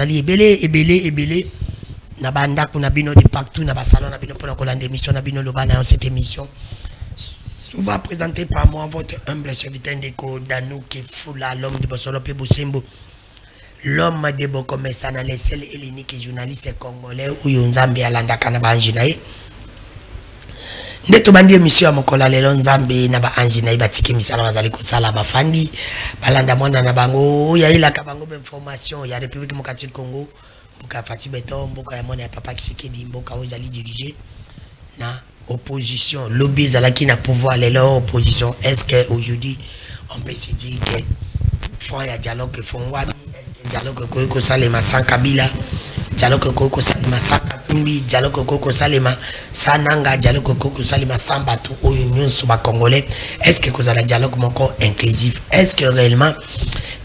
ebele na banda kuna bino de partout na salon na bino pour la émission na bino loba dans cette émission souvent présenté par moi votre humble serviteur Ndeko Danouké Fula, l'homme de Bosolo pe Bosembo, l'homme de Bokomesa na le seul et l'unique journaliste congolais ou Nzambe alanda kana ba anjinaye ndeto bandi émission ya mokola lelo Nzambe na ba anjinaye batiki misala bazali kosala bafandi balanda mwana na bango ya ila ka bango information ya République Démocratique du Congo mboka Fati Beton mboka ya mwana ya Papa Kisekedi mboka ozali diriger na opposition lobby zalaki na pouvoir lelo opposition. Est-ce que aujourd'hui on peut se dire que fond ya dialogue fond wami est-ce que dialogue ko salema sans Kabila dialogue ko salema sans Katumbi dialogue ko salema sans Nanga dialogue ko salema sans bato oyo nyonso ba congolais est-ce que ko zala dialogue moko inclusif est-ce que réellement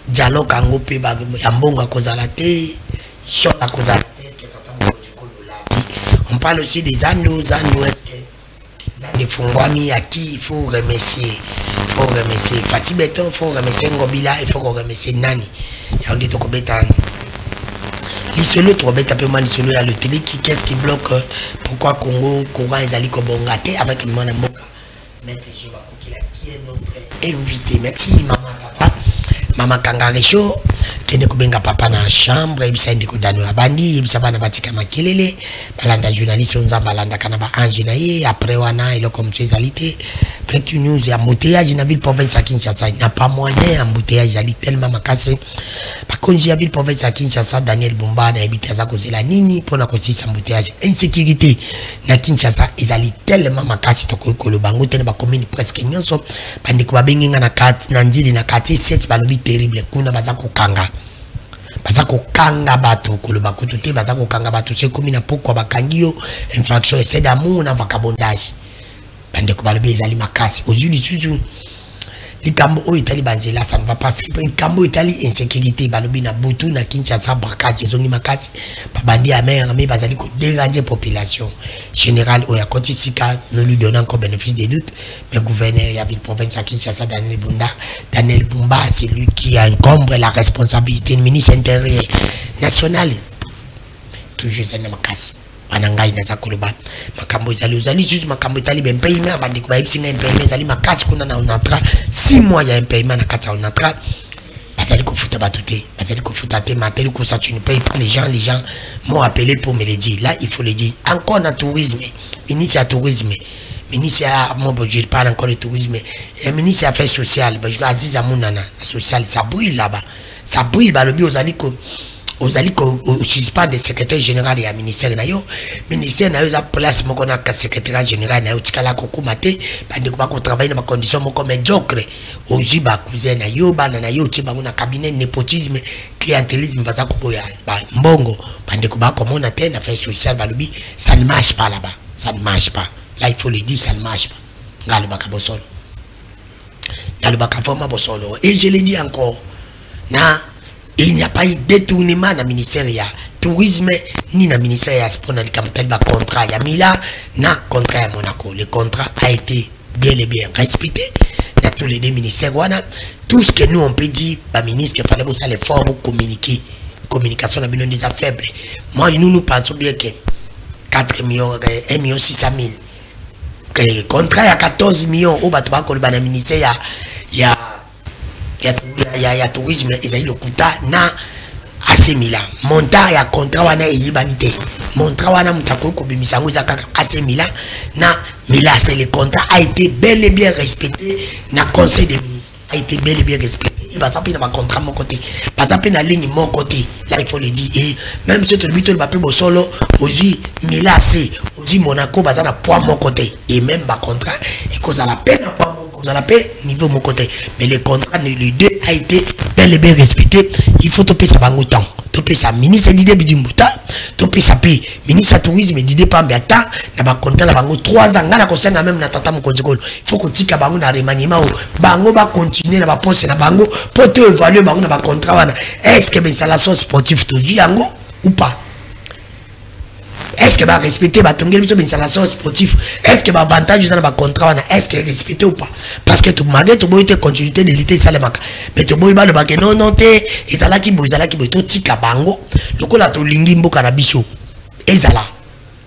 dialogue ango pe ba mbongo ko zala te short ko zala est-ce que on parle aussi des anneaux est-ce que des Fongwami à qui il faut remercier Fati Beton, il faut remercier Ngobila, il faut remercier Nani. Il y a un détour l'isolo trop bête un peu mal l'isolo à le télé qu'est-ce qui bloque pourquoi Congo courant les ali kobongate avec mon amboka maître Jéhovah qui est notre invité. Merci Maman Kangarecho qui ne kobenga papa na chambre et bisa ndiko dano abandi bisa bana batika makelele balanda journaliste onza balanda kana ba anjinaye après wana ilo comme ezalité breaking news ya embouteillage na ville province ya Kinshasa n'a pas moyen embouteillage ali tellement makase par contre ya ville province ya Kinshasa Daniel Bumba na habité za kozela nini pona kotisa embouteillage insécurité na Kinshasa ezali tellement makase to ko bango tena ba commune presque nyonso bandiko babenga na kat na ndili na kati 7 balobi terrible kuna bazako kanga kanga bato koloba kututé bazako kanga bato c'est comme na pourquoi bakangio infraction c'est d'amour na vagabondage bande ko balobi ezali makasi aujourd'hui suzu likambo o itali banzela ça ne va pas c'est likambo itali insécurité balobi na butu na Kinshasa braquage ezongi makasi babandi amer mais bazali ko déranger population générale o ya kotisika ne lui donnant encore bénéfice des doutes mais gouverneur ya ville province à Kinshasa Daniel Bumba c'est lui qui encombre la responsabilité du ministre intérieur national toujours c'est makasi anangai na zakoloba makambo ezali juste makambo etali ben paiement abandi ko baipsinga impayement ezali makati kuna na onatra 6 mois ya impayement na kata onatra bazali ko futa batute bazali ko futa te mateli ko ça tu ne payes pas les gens m'ont appelé pour me le dire là il faut le dire encore na tourisme ministre à tourisme ministre à mon budget parle encore de tourisme et ministre affaires sociales parce que Aziz Amunana social ça brûle là-bas ça brûle balobi ozali ko pas de secrétaire général et ministère na yo za place moko na secrétaire général na yo tikala ko kumate bande ko ba ko travailler na condition moko médiocre oji ba cousin na yo bana na yo tiba na cabinet népotisme clientélisme baza ko boya ba mbongo bande ko ba komona te na affaires sociales balobi ça ne marche pas là-bas ça ne marche pas là il faut le dire ça ne marche pas ngalo baka bosolo ngalo baka forma bosolo et je le dis encore na il n'y a pas eu détournement dans le ministère ya tourisme ni dans le ministère ya sport dans le contrat ya Mila na contrat à Monaco. Le contrat a été bien et bien respecté dans tous les deux ministères wana. Tout ce que nous on peut dire bah ministre qu'il fallait ça l'effort pour communiquer communication na bino déjà faible. Moi nous pensons bien que 4 millions 1 million 600 000 que contrat ya 14 millions au bato ba ko ba na ministère ya tourisme ezali lokuta na AC Milan montant ya contrat wana eyibanité montant wana mutako ko bimisango za kaka AC Milan na Milan c'est le contrat a été bel et bien respecté na conseil des ministres a été bel et bien respecté il va taper dans contrat mon côté pas taper dans ligne mon côté là il faut le dire et même si tu le but ba pe solo aussi Milan c'est aussi Monaco bazana point mon côté et même ba contrat et cause à la peine à la paix niveau mon côté mais le contrat les deux a été bel et bien respecté il faut topper ça bango temps topper ça ministre d'idée bidimbuta topper ça paye ministre tourisme d'idée pas bien temps na ba contrat na bango 3 ans ngana ko senga même na tata mo konzikolo il faut ko tika bango na remaniement bango ba continuer na ba poste na bango pour te évaluer bango na ba contrat wana est-ce que ben ça la sauce sportive to yango ou pas est-ce que va respecter ba tongeli biso installation sportive, est-ce que va avantage dans ba contrat, est-ce que respecter ou pas, parce que tout malgré tout boite continuité de l'été ça le maka, mais tout boite ba le bake non té ezala ki to tika bango lokola to lingi mboka na biso ezala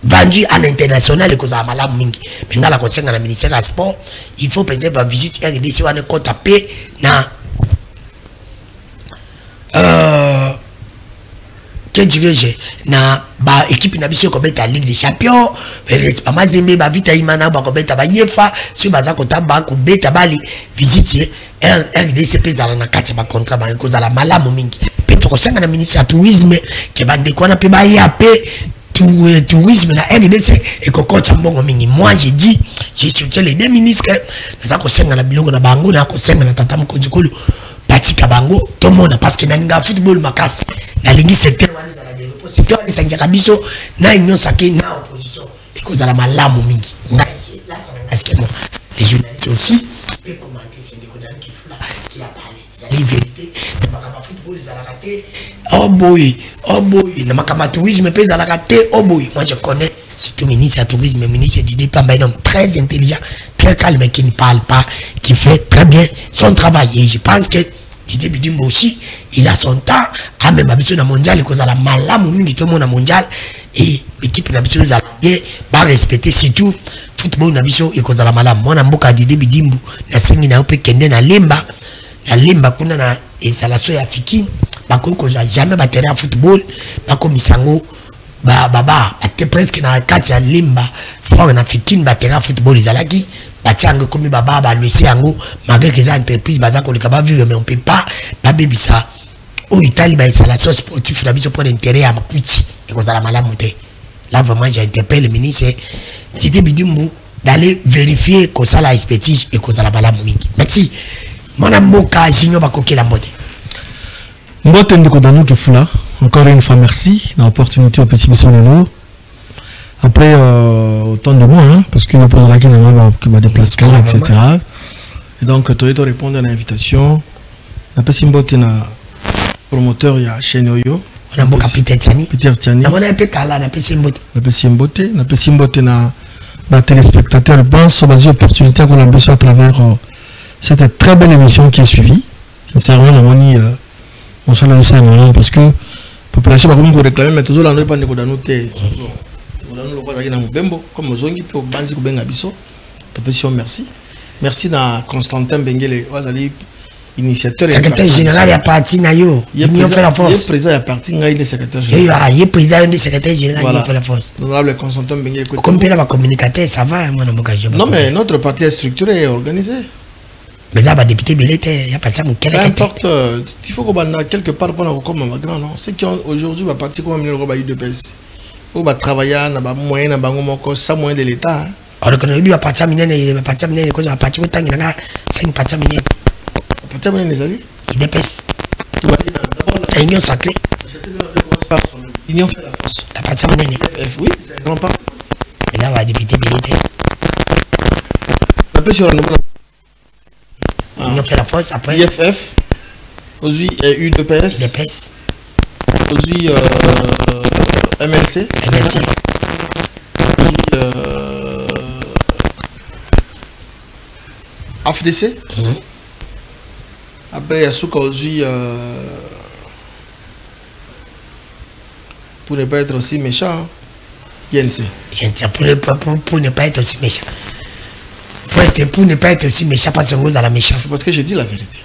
vendu à l'international et cause à malamu mingi mais la conseil na ministère du sport il faut peut-être visiter RDC wana ko taper na que dirais-je na ba équipe na biso ko beta Ligue des Champions pas mazembe ba vita imana ba ko beta ba UEFA si baza ko tamba ko beta bali visiter RDC pesa na kati ba contrat ba cause à la malamu mingi peut-être ko senga na ministère du tourisme ke bande ko na pe ba yape tourisme na RDC et que coach mbongo mingi. Moi j'ai dit j'ai soutenu les deux ministres na ko senga na biloko na bango na ko senga na tata mkonjikulu batika bango tout le monde parce que na nga football makasi na lingi secteur wana za la développement secteur ni sanga biso na union sake na opposition et cause la malamu mingi là ça que les journalistes aussi peuvent commenter c'est des codes qui a parlé ça les vérité na football za la raté oh boy na makama tourisme pesa la raté oh boy moi je connais c'est tout ministre du tourisme ministre Didier Pamba un homme très intelligent très calme qui ne parle pas qui fait très bien son travail et je pense que Didier Bidimbo aussi il a son temps à même habitué na mondial cause à la malamu mingi tout le monde na mondial et l'équipe na biso za bien ba respecter surtout football na biso et cause à la malamu moi na mboka Didier Bidimbo na sengi na ope kende na lemba kuna na installation ya fikini bako ko jamais batterie à football bako misango baba ate presque na kati ya limba fort na fikini batterie à football izalaki batiango komi baba ba laisser yango malgré que ça entreprise baza ko likaba vivre mais on peut pas ba bebisa o Italie ba installation sportive na biso pour l'intérêt à makuti et ko la malamu te là vraiment j'interpelle le ministre Didier Bidimbo d'aller vérifier que ça la expertise et que ça la malamu mingi. Merci mon amboka junior bakoki la mode mbote ndeko dano ke fula encore une fois merci l'opportunité au petit mission Neno. Après autant de mois hein, parce que nous posons la question qui va déplacement etc. Et donc tu dois répondre à l'invitation la personne mbote na promoteur ya chaîne Oyo on a beaucoup Peter Tiani on a un peu kala na personne mbote na ba téléspectateurs je pense sur les opportunités qu'on a besoin à travers cette très belle émission qui est suivie sincèrement on s'en a ça parce que la population va comme réclamer mais toujours l'endroit pas de noter comme Zongi pour Banzi Kubenga Biso merci na Constantin Bengele Wazali initiateur secrétaire général ya parti na yo union fait la force président ya parti nga il est secrétaire général il est président du secrétaire général union fait la force honorable Constantin Bengele comme pela ba communicateur ça va moi na bokajo non mais notre parti est structuré et organisé. Mais ça va député militaire, il y a pas de ça. Peu importe, il faut qu'on ait quelque part pour nous comme un grand non. Ceux qui ont aujourd'hui va partir comme un million de UDPS. Ou va travailler na ba moyen na bango moko sans moyen de l'État. Alors que nous lui va partir minene, va partir minene cause va partir autant il a 5 partir minene. Partir minene les alliés. UDPS. Tout va dire d'abord la union sacrée. Union fait la force. La partir minene. Oui, c'est un grand parti. Mais ça va député militaire. La paix sur la on fait la force après. IFF, aujourd'hui UDPS, aujourd'hui MLC, aujourd'hui AFDC, après Yasuka aujourd'hui pour ne pas être aussi méchant, YNC. Pour ne pas être aussi méchant. Pour ne pas être aussi méchant, parce qu'on à la méchante. C'est parce que je dis la vérité.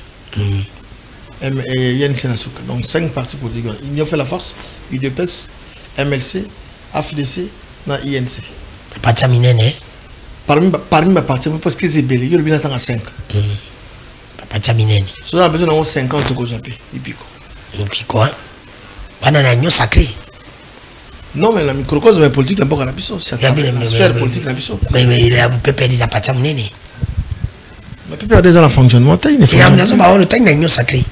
YNC Nasuka. Donc 5 partis politiques. Ils ont fait la force. UDPS, MLC, AFDC, na INC. Parti minene. Parmi mes partis, parce que c'est belé. Il y a bien à 5. Parti minene. Si on a besoin de 50 au Japon. Et puis quoi? On a un agneau sacré. Non, mais la microcosme de la politique n'est pas à la puissance. C'est la sphère politique de la puissance. Mais il a un peu perdu sa partie à mon aîné. Mais peut perdre dans le fonctionnement. Il y a le temps d'agneau sacré.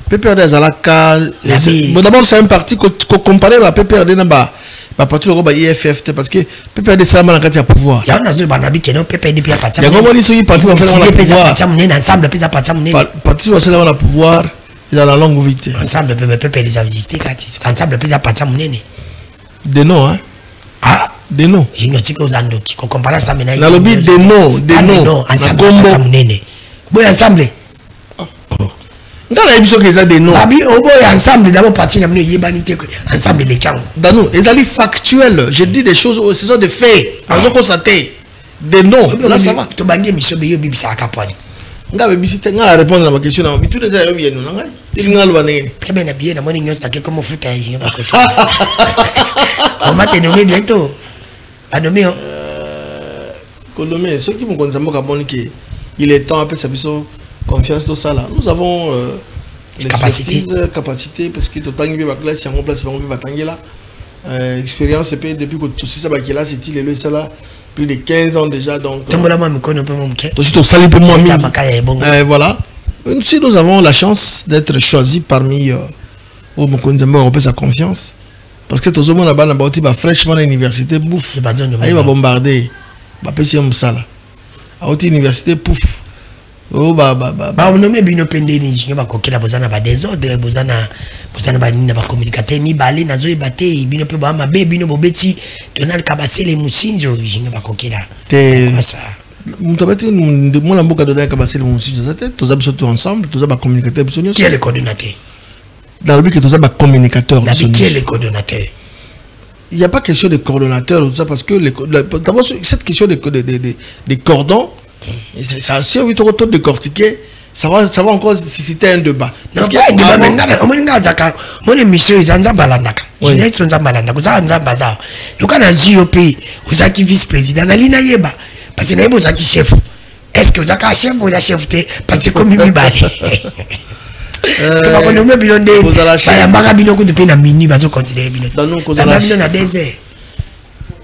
Peut perdre dans la cale. D'abord, c'est un parti qu'on compare à PPRD dans la partie de l'IFFT parce que PPRD, c'est un parti à pouvoir. Il y a un Banabi qui est non PPRD puis à partir de il y a un parti qui à partir de parti à pouvoir. Il a la longue vie. Ensemble, PPRD a existé. Ensemble, puis à partir de mon aîné. De non, hein? Ah, des noms. Junior Tiko Zandoki, qu'on compare ensemble. Dans le but des noms, ensemble. Bon, ensemble. Dans la émission qu'ils ont des noms. Ensemble, d'abord parti dans ensemble les camps. Dans nous, ils allaient factuels. Je dis des choses, ce sont des faits. Ils ont constaté des noms. Là, ça va. Tu vas dire, monsieur, mais il y a un capoine. Nga bebisite nga répondre à ma question na bitu déjà yo bien non nga tinga lo banene très bien habillé na moni nyonsa ke comme foot aïe ba côté on va te nommer bientôt à nommer Colomé ceux qui me connaissent moi kaboni que il est temps après ça biso confiance dans ça là nous avons capacité parce que totangi be ba classe yango place bango be batangela expérience depuis que tout ça ba kila c'est il ça là plus de 15 ans déjà donc voilà. Si nous avons la chance d'être choisis parmi où on peut sa confiance parce que tout le monde a fraîchement à l'université bouffe il va bombarder va passer un sala à l'université pouf oh bah on nomme bino pendeni je ba kokela bozana ba désordre bozana ba nina ba communicateur mi balé nazo ebate bino pe ba mabe bino bobeti Donald Kabasele Musinzo je ba kokela te ça mutabati de mon mboka Donald Kabasele Musinzo ça tête tous absolument tous ensemble tous ba communicateur bisonyo qui est le coordonnateur dans le but que tous ba communicateur qui est le coordonnateur il n'y a pas question de coordonnateur tout ça parce que d'abord cette question de cordons ça si on veut décortiquer ça va encore susciter un débat parce que mon émission ils ont balandaka ils ont balandaka ça ont bazar le cas dans JOP vous avez vice-président Alina Yeba parce que vous avez chef est-ce que vous avez chef ou la chef parce que comme il balé parce que quand on met bilonde ça yambaka biloko de peine à minuit bazo considérer bilonde dans nous cause la bilonde à 2 heures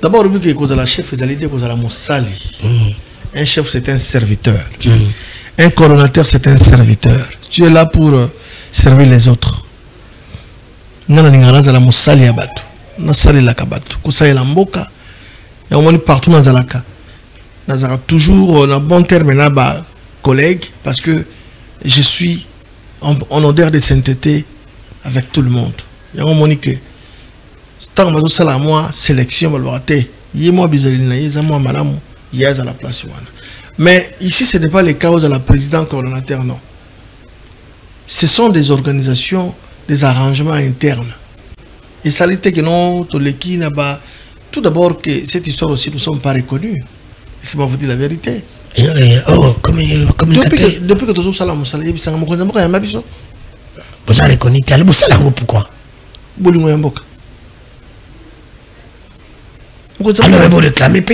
d'abord vu que cause la chef ils allaient dire cause la mosali. Un chef, c'est un serviteur. Un coordonnateur, c'est un serviteur. Tu es là pour servir les autres. Nous avons partout dans Zalaka. Nous avons toujours un bon terme collègue parce que je suis en odeur de sainteté avec tout le monde. Il y a un moment que tant que je suis moi, sélection, il y a à la place. Mais ici, ce n'est pas les causes à la présidente coordonnateur, non. Ce sont des organisations, des arrangements internes. Et ça l'était que non, tout d'abord que cette histoire aussi, nous ne sommes pas reconnus. C'est pour vous dire la vérité. Depuis que tu as ça, vous avez reconnu, pourquoi? Alors, il faut réclamer le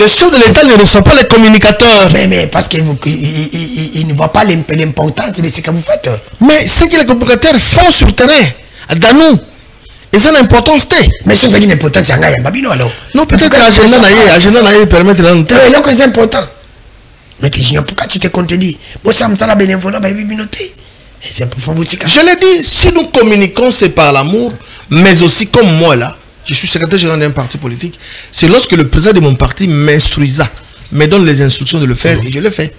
chef de l'État ne reçoit pas les communicateurs. Mais parce qu'il ne voit pas l'importance de ce que vous faites. Mais ce que les communicateurs font sur le terrain, dans nous, ils ont l'importance. Mais c'est ça qui est important, c'est un babino alors. Non, peut-être que l'agenda permet de l'entendre. C'est important. Mais pourquoi tu te contredis? Ça la bénévolat, je l'ai dit, si nous communiquons, c'est par l'amour, mais aussi comme moi là, je suis secrétaire général d'un parti politique, c'est lorsque le président de mon parti m'instruisa, me donne les instructions de le faire et je le fais.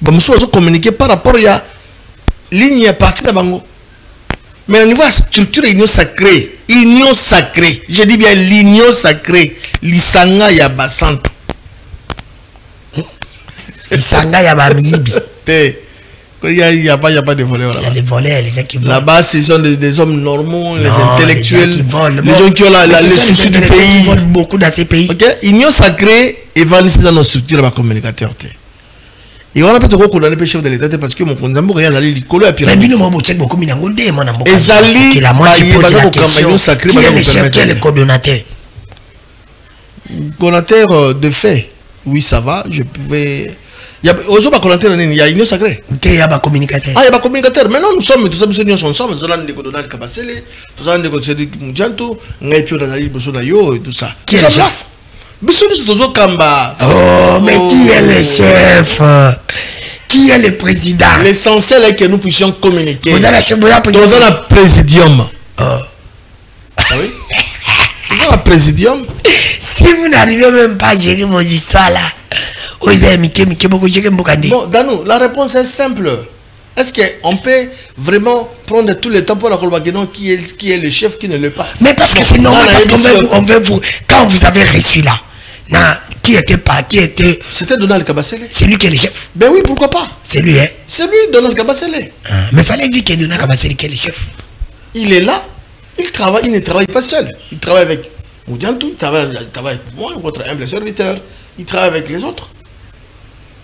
Bon, nous sommes communiquer par rapport à la ligne à partir de Bango. Mais au niveau de la structure, l'union sacrée, je dis bien l'union sacrée, l'Isanga Yabasanta. L'Isanga Yabamibi. Il n'y a pas de voleurs là-bas. Il y a des voleurs, les gens qui volent. Là-bas, ce sont des hommes normaux, les intellectuels, les gens qui ont les soucis du pays. Ils volent beaucoup dans ces pays. Ok, union sacrée et vanissée dans nos structures de communicateur. Et on a peut-être condamné le chef de l'État parce que mon condamné est allé l'école à pyramide. Mais nous avons beaucoup de monde. Et Zali, qui est le chef, qui est le coordonnateur? Coordonnateur de fait, oui, ça va. Je pouvais. Il y a une sacrée. Il y a un communicateur. Ah, il y a un communicateur. Maintenant, nous sommes tous ensemble. Nous avons des Donald Kabasele, nous avons des conseillers Moujanto, nous avons des Bosonayo et tout ça. Qui est le chef? Oh, mais qui est le chef? Qui est le président? L'essentiel est que nous puissions communiquer. Vous avez le chef, vous avez un présidium. Ah oui? Vous avez un présidium. Si vous n'arrivez même pas à gérer vos histoires là, bon, Danou, la réponse est simple. Est-ce qu'on peut vraiment prendre tout le temps pour la Colbaguenon qui est le chef, qui ne l'est pas? Mais parce que c'est normal, parce qu'on veut vous... Quand vous avez reçu là, qui était... C'était Donald Kabasele. C'est lui qui est le chef. Ben oui, pourquoi pas? C'est lui, hein? C'est lui, Donald Kabasele. Mais il fallait dire que Donald Kabasele qui est le chef. Il est là, il ne travaille pas seul. Il travaille avec Moudiantou, il travaille avec moi, votre humble serviteur. Il travaille avec les autres.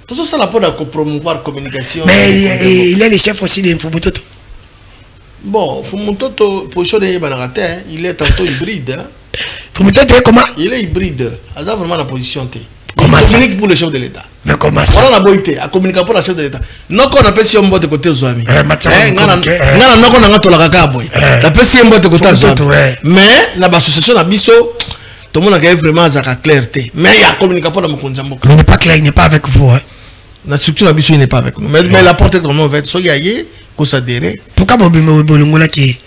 Tout ça, n'a pas de promouvoir communication. Mais il est le chef aussi de Fumutoto. Bon, Fumutoto, position de Banarate, il est tantôt hybride. Fumutoto est comment? Il est hybride. Il a vraiment la position. Il communique pour le chef de l'État. Mais comment ça? On a beau été, à communiquer pour le chef de l'État. Non, qu'on appelle si on boit de côté aux amis. Non, qu'on a tout la caca, boy. La personne si on boit de côté aux amis. Mais, l'association a biso. Tout le monde a vraiment la clarté. Mais il y a communiqué pour le Mokonzambo. Mais il n'est pas clair, il n'est pas avec vous. Hein? La structure d'habitude il n'est pas avec nous. Mais la porte est dans nos vêtements. Soyez aillés, qu'on s'adhère. Pourquoi Bolongola qui est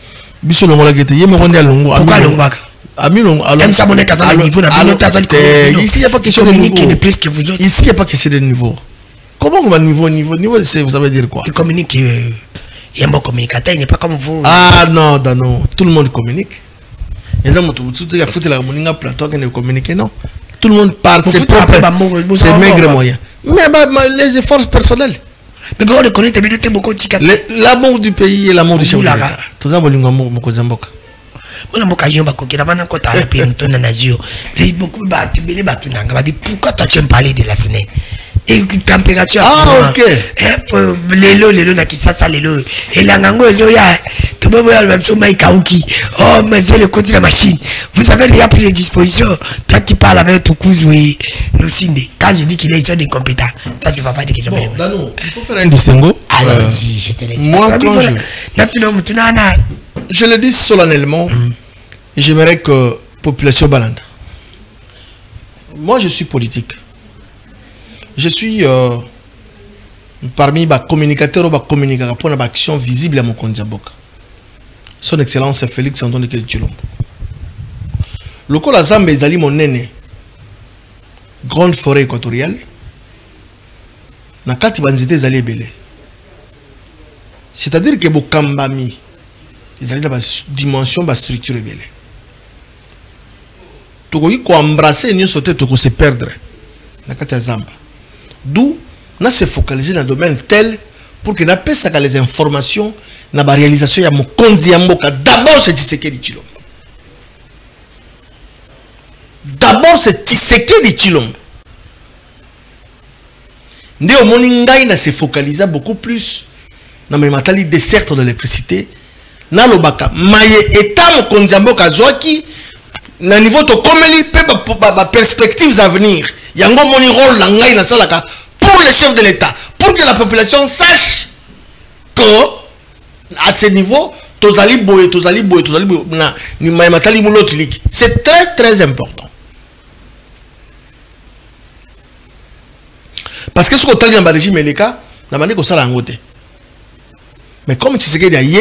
Biso Longola qui est yé, mais on dit à Longo. Pourquoi Longola? Ami Longo. Même ça, on est à niveau. Ici, il n'y a pas question de niveau. De plus que vous autres. Ici, il n'y a pas question de niveau. Comment on va niveau, vous savez dire quoi? Il communique. Il y a un bon communicateur, il n'est pas comme vous. Ah non, non. Tout le monde communique. Les gens qui ont fait la moninga plateau qui ne communiquent, non. Tout le monde parle, c'est propre, c'est maigre moyen. Mais les efforts personnels. Mais bon, on le connaît, beaucoup de l'amour du pays et l'amour du chef de l'État. Tout ça, on Mokozamboka. On a beaucoup de gens qui ont pourquoi toi tu aimes parler de la Sénèque? Et température. Ah, ok. Lelo, na kisasa lelo. Et la ngango ezoya. Tu peux voir le même sommeil kauki. Oh, mais c'est le côté de la machine. Vous avez déjà pris les dispositions. Toi, tu parles avec ton cousin, Lucinde. Quand je dis qu'il est incompétent, toi, tu ne vas pas dire qu'ils sont bon, Dano, il faut faire un distinguo. Allons-y, je te le dis. Moi, quand je le dis solennellement, j'aimerais que population balande. Moi, je suis politique. Je suis parmi les communicateurs ou les communicateurs pour une action visible à mon Kondiamboka. Son Excellence Félix Antoine de Chilombo. Le col Azambe Zali mon aîné, grande forêt équatoriale, na kati banzite Zali belé. C'est-à-dire que Bokambami, ils ont une dimension, une structure belé. Tu peux embrasser et sauter, tu peux se perdre. Na kati Azamba. D'où on se focaliser dans le domaine tel pour que nous puissions les informations dans la réalisation de mon Kondiamboka. D'abord, c'est Tshisekedi Tshilombo. D'abord, c'est Tshisekedi Tshilombo. Nous avons se focaliser beaucoup plus dans les matériaux de certes de l'électricité. Dans le baka, maye état mon Kondiamboka zoaki na niveau to komeli pe ba perspectives à venir. Il y a un rôle pour le chef de l'État, pour que la population sache que à ce niveau, c'est très très important. Parce que ce qu'on a dans le régime, mais comme tu sais qu'il y a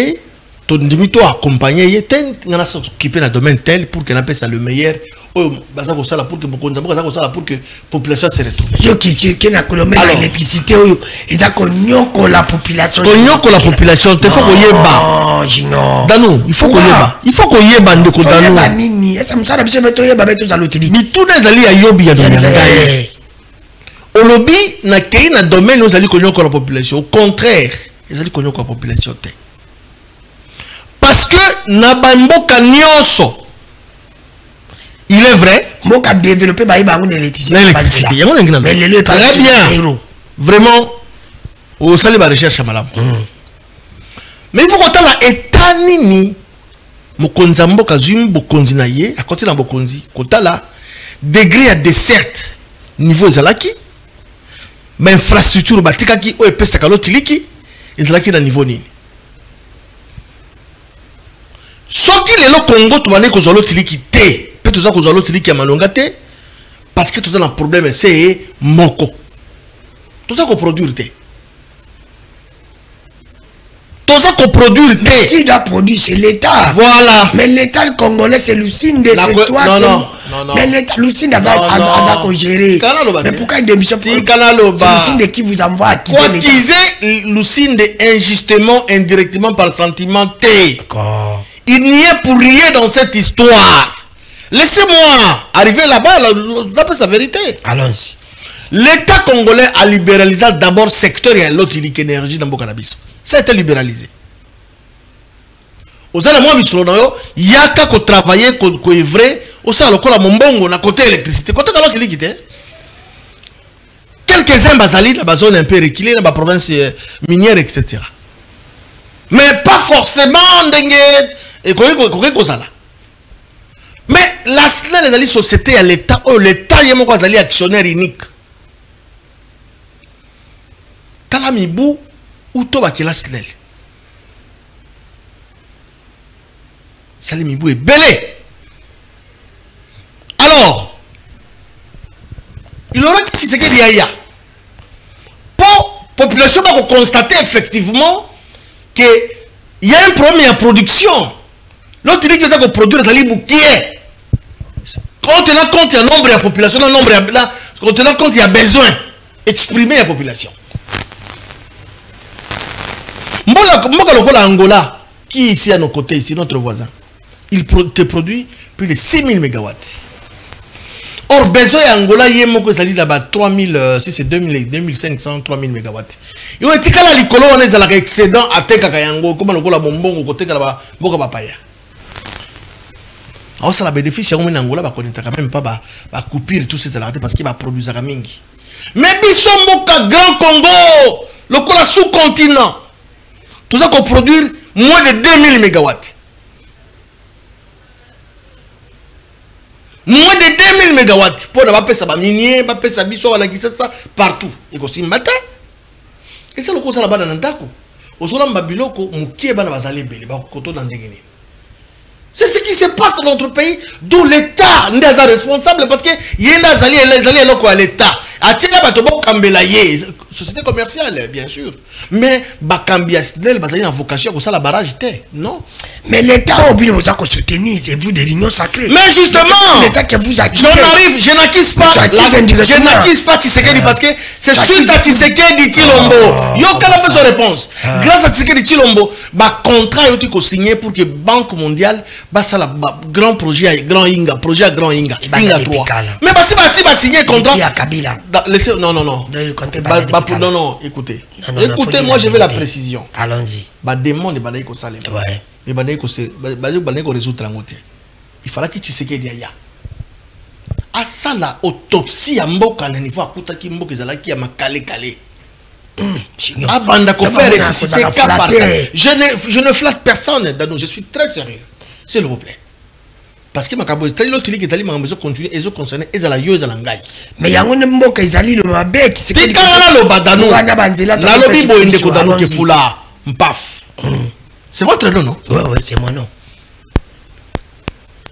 ton dimito accompagné, tu as s'occuper dans le domaine tel pour qu'on appelle ça le meilleur. Pour que la population se retrouve. L'électricité, ils ont la population. La population, il faut qu'on y ait bas. Danou, il faut qu'on y ait bas. Il faut qu'on y ait bas. Au lobby, n'a qu'un domaine où ils ont la population. Au contraire, ils ont la population. Parce que Nabamboka Nyonso. Il est vrai. Moi, qui a développé l'électricité. Très bien. Vraiment, au salut de la recherche à Malam. Mais il faut qu'on ait l'état nini. Mokonzambo Kazum, Bokonzi Naye, à côté de Bokonzi, côté là, degré à dessert, niveau Zalaki, mais infrastructure, Batikaki, ou Pesakalo Tiliki, et Zalaki dans niveau nini. Sauf qu'il est le Congo, tu vas aller Kozolo Tiliki T. Tout ça que l'autre dit qu'il y a malongate parce que tout ça un problème c'est moko tout ça qu'on produit tout toza ko produire mais qui doit produire? C'est l'État. Voilà. Mais l'État le congolais c'est Lucinde, c'est toi. Non. Mais l'État Lucinde a géré. Mais pourquoi une démission? C'est Lucinde qui vous envoie à quoi qu'ils Lucinde injustement, indirectement par sentiment T. Il n'y a pour rien dans cette histoire. Laissez-moi arriver là-bas, là sa vérité. Allons-y. L'État congolais a libéralisé d'abord secteur et l'autre énergie dans le cannabis. Ça a été libéralisé. Aux Allemands, il y a qu'à travailler, qu'à œuvrer, au sein de la Mombongo, à côté électricité. Côté de l'autre, il quelques-uns basali dans la zone un peu reculée, dans la province minière, etc. Mais pas forcément et mais la SNEL est société à l'État, l'État est actionnaire unique. Talamibou ou toba qui la SNEL. Salimibou est belé. Alors, il aura dit ce qu'il y a. Pour la population va constater effectivement qu'il y a un problème de production. L'autre dit que ça va produire des aliments qui est. Quand on a compte, il y a un nombre de la population, quand on a compte, il y a besoin d'exprimer la population. Mboka Angola, qui est ici à nos côtés, ici, notre voisin, il te produit plus de 6000 MW. Or, besoin Angola, il y a là-bas 3000, si c'est 2500, 3000 MW. Il y a un petit cas là, on est à l'excédent à Tekayango, comme on a bonbon, côté de la Boka Papaya. Alors, ça la bénéfice, il y a Angola, on ne même pas couper tous ces alariés parce qu'il va produire à Mingi. Mais Bisomboka, Grand Congo, le Kola sous-continent, tout ça qu'on produit moins de 2000 MW. Moins de 2000 MW pour ne pas payer ça minier, pas payer ça biso à la guise ça partout. Et aussi matin. Et ça le cause là-bas dans Nantako. Au solam babiloko mukie bana bazali beli ba koto dans ndengeni. C'est ce qui se passe dans notre pays, d'où l'État n'est pas responsable parce que y a les alliés locaux à l'État. Atika batobo kambela ye société commerciale bien sûr. Mais bakambia snel bazali en vocation pour ça la barrage était non. Mais l'État oblige vous à soutenir, c'est vous de l'union sacrée. Mais justement, l'État qui vous a je n'accuse pas Tshisekedi parce que c'est suite à Tshisekedi Tshilombo. Yo quelle est sa réponse? Grâce à Tshisekedi Tshilombo, ba contrat a été signé pour que Banque mondiale ba ça la grand projet Grand Inga, projet à Grand Inga, Inga 3. Mais si ba signé contrat laissez non, écoutez. Écoutez, moi je veux la précision. Allons-y. Ba demande ba ko salé. Ouais. Mais il fallait que tu sais qu'il y a. À ça, la autopsie à Mboka, à niveau à Koutaki Mboka, qui a ma calé. Je ne flatte personne, je suis très sérieux. S'il vous plaît. Parce que ma cabo, c'est l'autre qui est allé, mais je continue, et je concerne, et à la yo, et à l'angaï. Mais il y a un Mboka, ils allaient le mabe, qui s'est dit. La lobby boy de Kodano qui est foula, mpaf. C'est votre nom, non? Oui, c'est mon nom.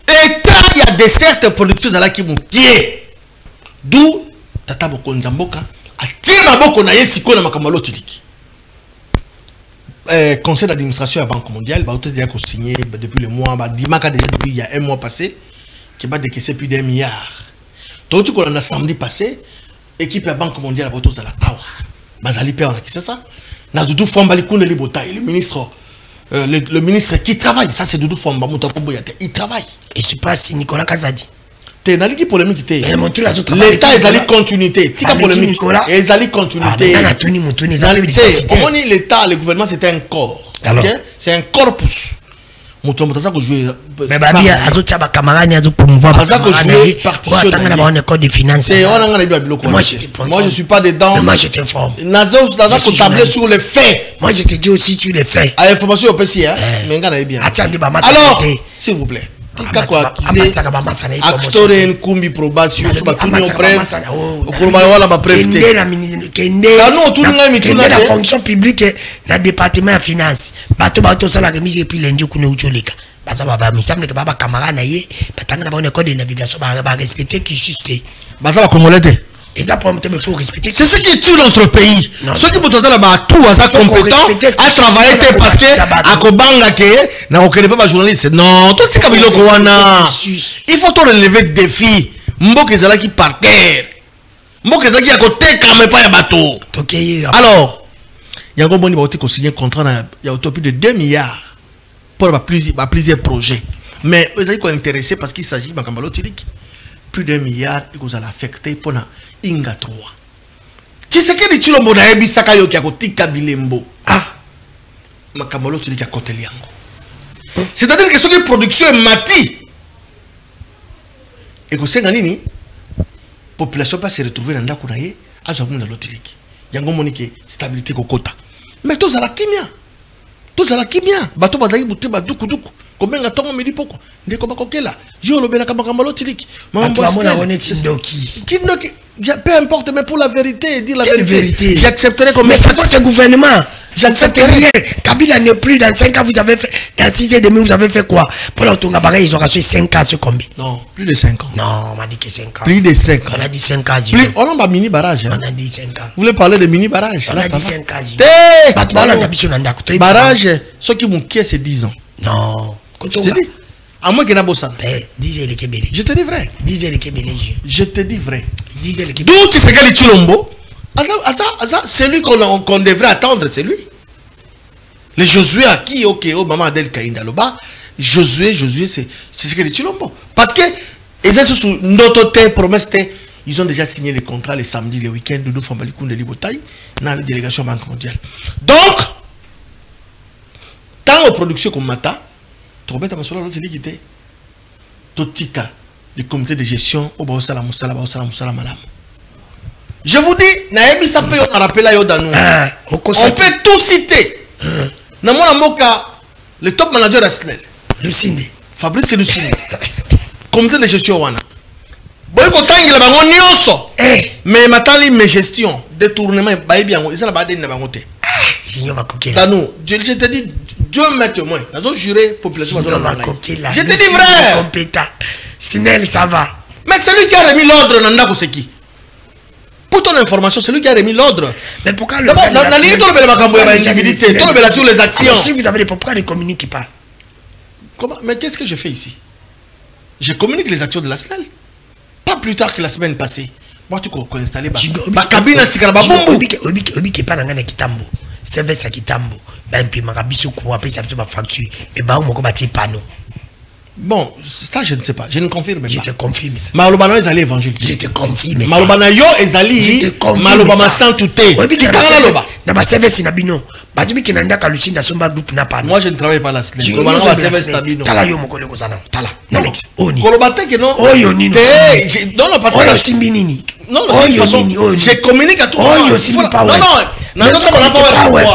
Et quand il y a des certes producteurs à la qui m'ont pied, d'où Tata Boko Nzamboka a tiré ma boko na yesiko na makamalo tiliki. Conseil d'administration à la Banque mondiale, bah déjà qu'on signé depuis le mois, bah Dimaka déjà depuis il y a un mois passé, qui va décaisser plus d'1 milliard. Tout ce qu'on a samedi passé, équipe de la Banque mondiale a voté à la Awa. Bazali Père, on a qui c'est ça? Na Doudou Fambalikoun et le ministre. Le ministre qui travaille, ça c'est Doudou Famba, il travaille. Et je sais pas si Nicolas Kazadi. T'es dans l'équipe polémique. L'État est allé continuité. Tika polémique. Ils allé continuité. Comment dit l'État, le gouvernement c'était un corps. C'est un corpus. Mais moi je suis pas dedans. Moi je t'informe. Sur les faits. Moi je te dis aussi sur les faits. À l'information au PC, mais bien. Alors, s'il vous plaît. Tika quoi acteur Nkumbi probation sur batuni bref wala ba préfet la fonction publique na département de finance bato ça la remise et puis lundi kuna ucholeka baza baba mi semble que baba camarade na ye batanga na ba code de navigation ba respecter qui juste baza ba congolais Et ça, pour il faut respecter. C'est ce qui tue notre pays. Ceux qui sont là-bas, tout à compétent, à travailler parce que à Kobanga ke na okene pas journaliste. Non, tout ce kabilo kowana. Il faut tout relever le défi. Mboke zala qui par terre. Mboke zala qui à côté quand même pas ya bateau. Alors, yango boni ba ko signer contrat na ya plus de 2 milliards pour plusieurs projets. Mais vous avez intéressé parce qu'il s'agit de Makambalo Tilik. Plus d'1 milliard et vous allez affecter pour la Inga 3. Tu sais que les Chilombo d'Aebi Sakayo qui a côté Kabilembo. Ah, Makambalo Tilik à côté Liango. C'est-à-dire que ce qui est production est mati. Et que c'est gagné, la population pas se retrouver dans la Kouraye, à Zouamoun dans l'Otilik. Yango Monique, stabilité Kokota. Mais tous à la kimia. Tous à la kimia. Bateau Bazaï Bouté Badoukou Doukou. Combien de temps on me dit pourquoi? Dès qu'on va coquer là, yo le bel Kamakambalo Tilik. Peu importe, mais pour la vérité, dire la vérité. J'accepterai comme. Mais c'est quoi ce gouvernement? J'accepterai. Kabila n'est plus dans 5 ans, vous avez fait. Dans 6 et demi, vous avez fait quoi? Pour l'autonabaré, ils ont racheté 5 ans, c'est combien? Non, plus de 5 ans. Non, on m'a dit que 5 ans. Plus de 5 ans. On a dit 5 ans. On a pas mini barrage. On a dit 5 ans. Vous voulez parler de mini barrage? On a dit 5 ans. Barrage, ce qui m'ont c'est 10 ans. Non. Je te dis. À moins qu'il y ait un beau sang. Je te dis vrai. Je te dis vrai. D'où tu sais que les Chilombo, celui qu'on devrait attendre, c'est lui. Les Josué à qui, ok, oh, maman Adel Kainda Loba, Josué, c'est ce que les Chilombo. Parce que, ils sont sous notre terre, promesse, ils ont déjà signé les contrats les samedis, les week-ends, de deux Fambalikoun de Libotaï, dans la délégation Banque mondiale. Donc, tant aux productions comme Mata, Totika, le comité de gestion au Baosala Moussala Malam. Je vous dis, Naebi Sapé, on a rappelé là, on peut tout citer. Le top manager d'Asnel, Lucinde, Fabrice Lucinde, comité de gestion Wana. Boyko Tangi la bango nyonso. Mais matali mes gestion, détournement, baïbi yango, ils sont là-bas des nabangote. Danou, je te dis, Dieu m'a témoin. Nous avons juré population. Je te dis vrai. Sinel, ça va. Mais celui qui a remis l'ordre, Nanda Koseki. Pour ton information, celui qui a remis l'ordre. Mais pourquoi le sur les actions. Si vous avez des pourquoi ne communiquez pas? Comment? Mais qu'est-ce que je fais ici? Je communique les actions de la SNEL. Pas plus tard que la semaine passée. Moi, tu peux installer ma cabine à Sikaraba Bumbu. Obi pas dans Kitambo. Service à Kitambo. Ben, puis ma rabisso courant, puis ça fait ma facture. Et bah, on m'a dit panneau. Bon, ça je ne sais pas, je ne confirme pas. Je te confirme ça. Malobana est allé évangéliser. Je te confirme ça. Malobana yo est allé. Malobana sans tout est. Dans ma service Nabino. Badimi qui n'a qu'à Lucine dans son groupe n'a pas. Moi je ne travaille pas la SNEL. Malobana va service Nabino. Tala yo mon collègue Ozana. Tala. Alex. Oni. Kolobate que non. Oh yo nino. Non non parce que. Oh Simbinini. Non non de toute façon. Je communique à tout le monde. Non non.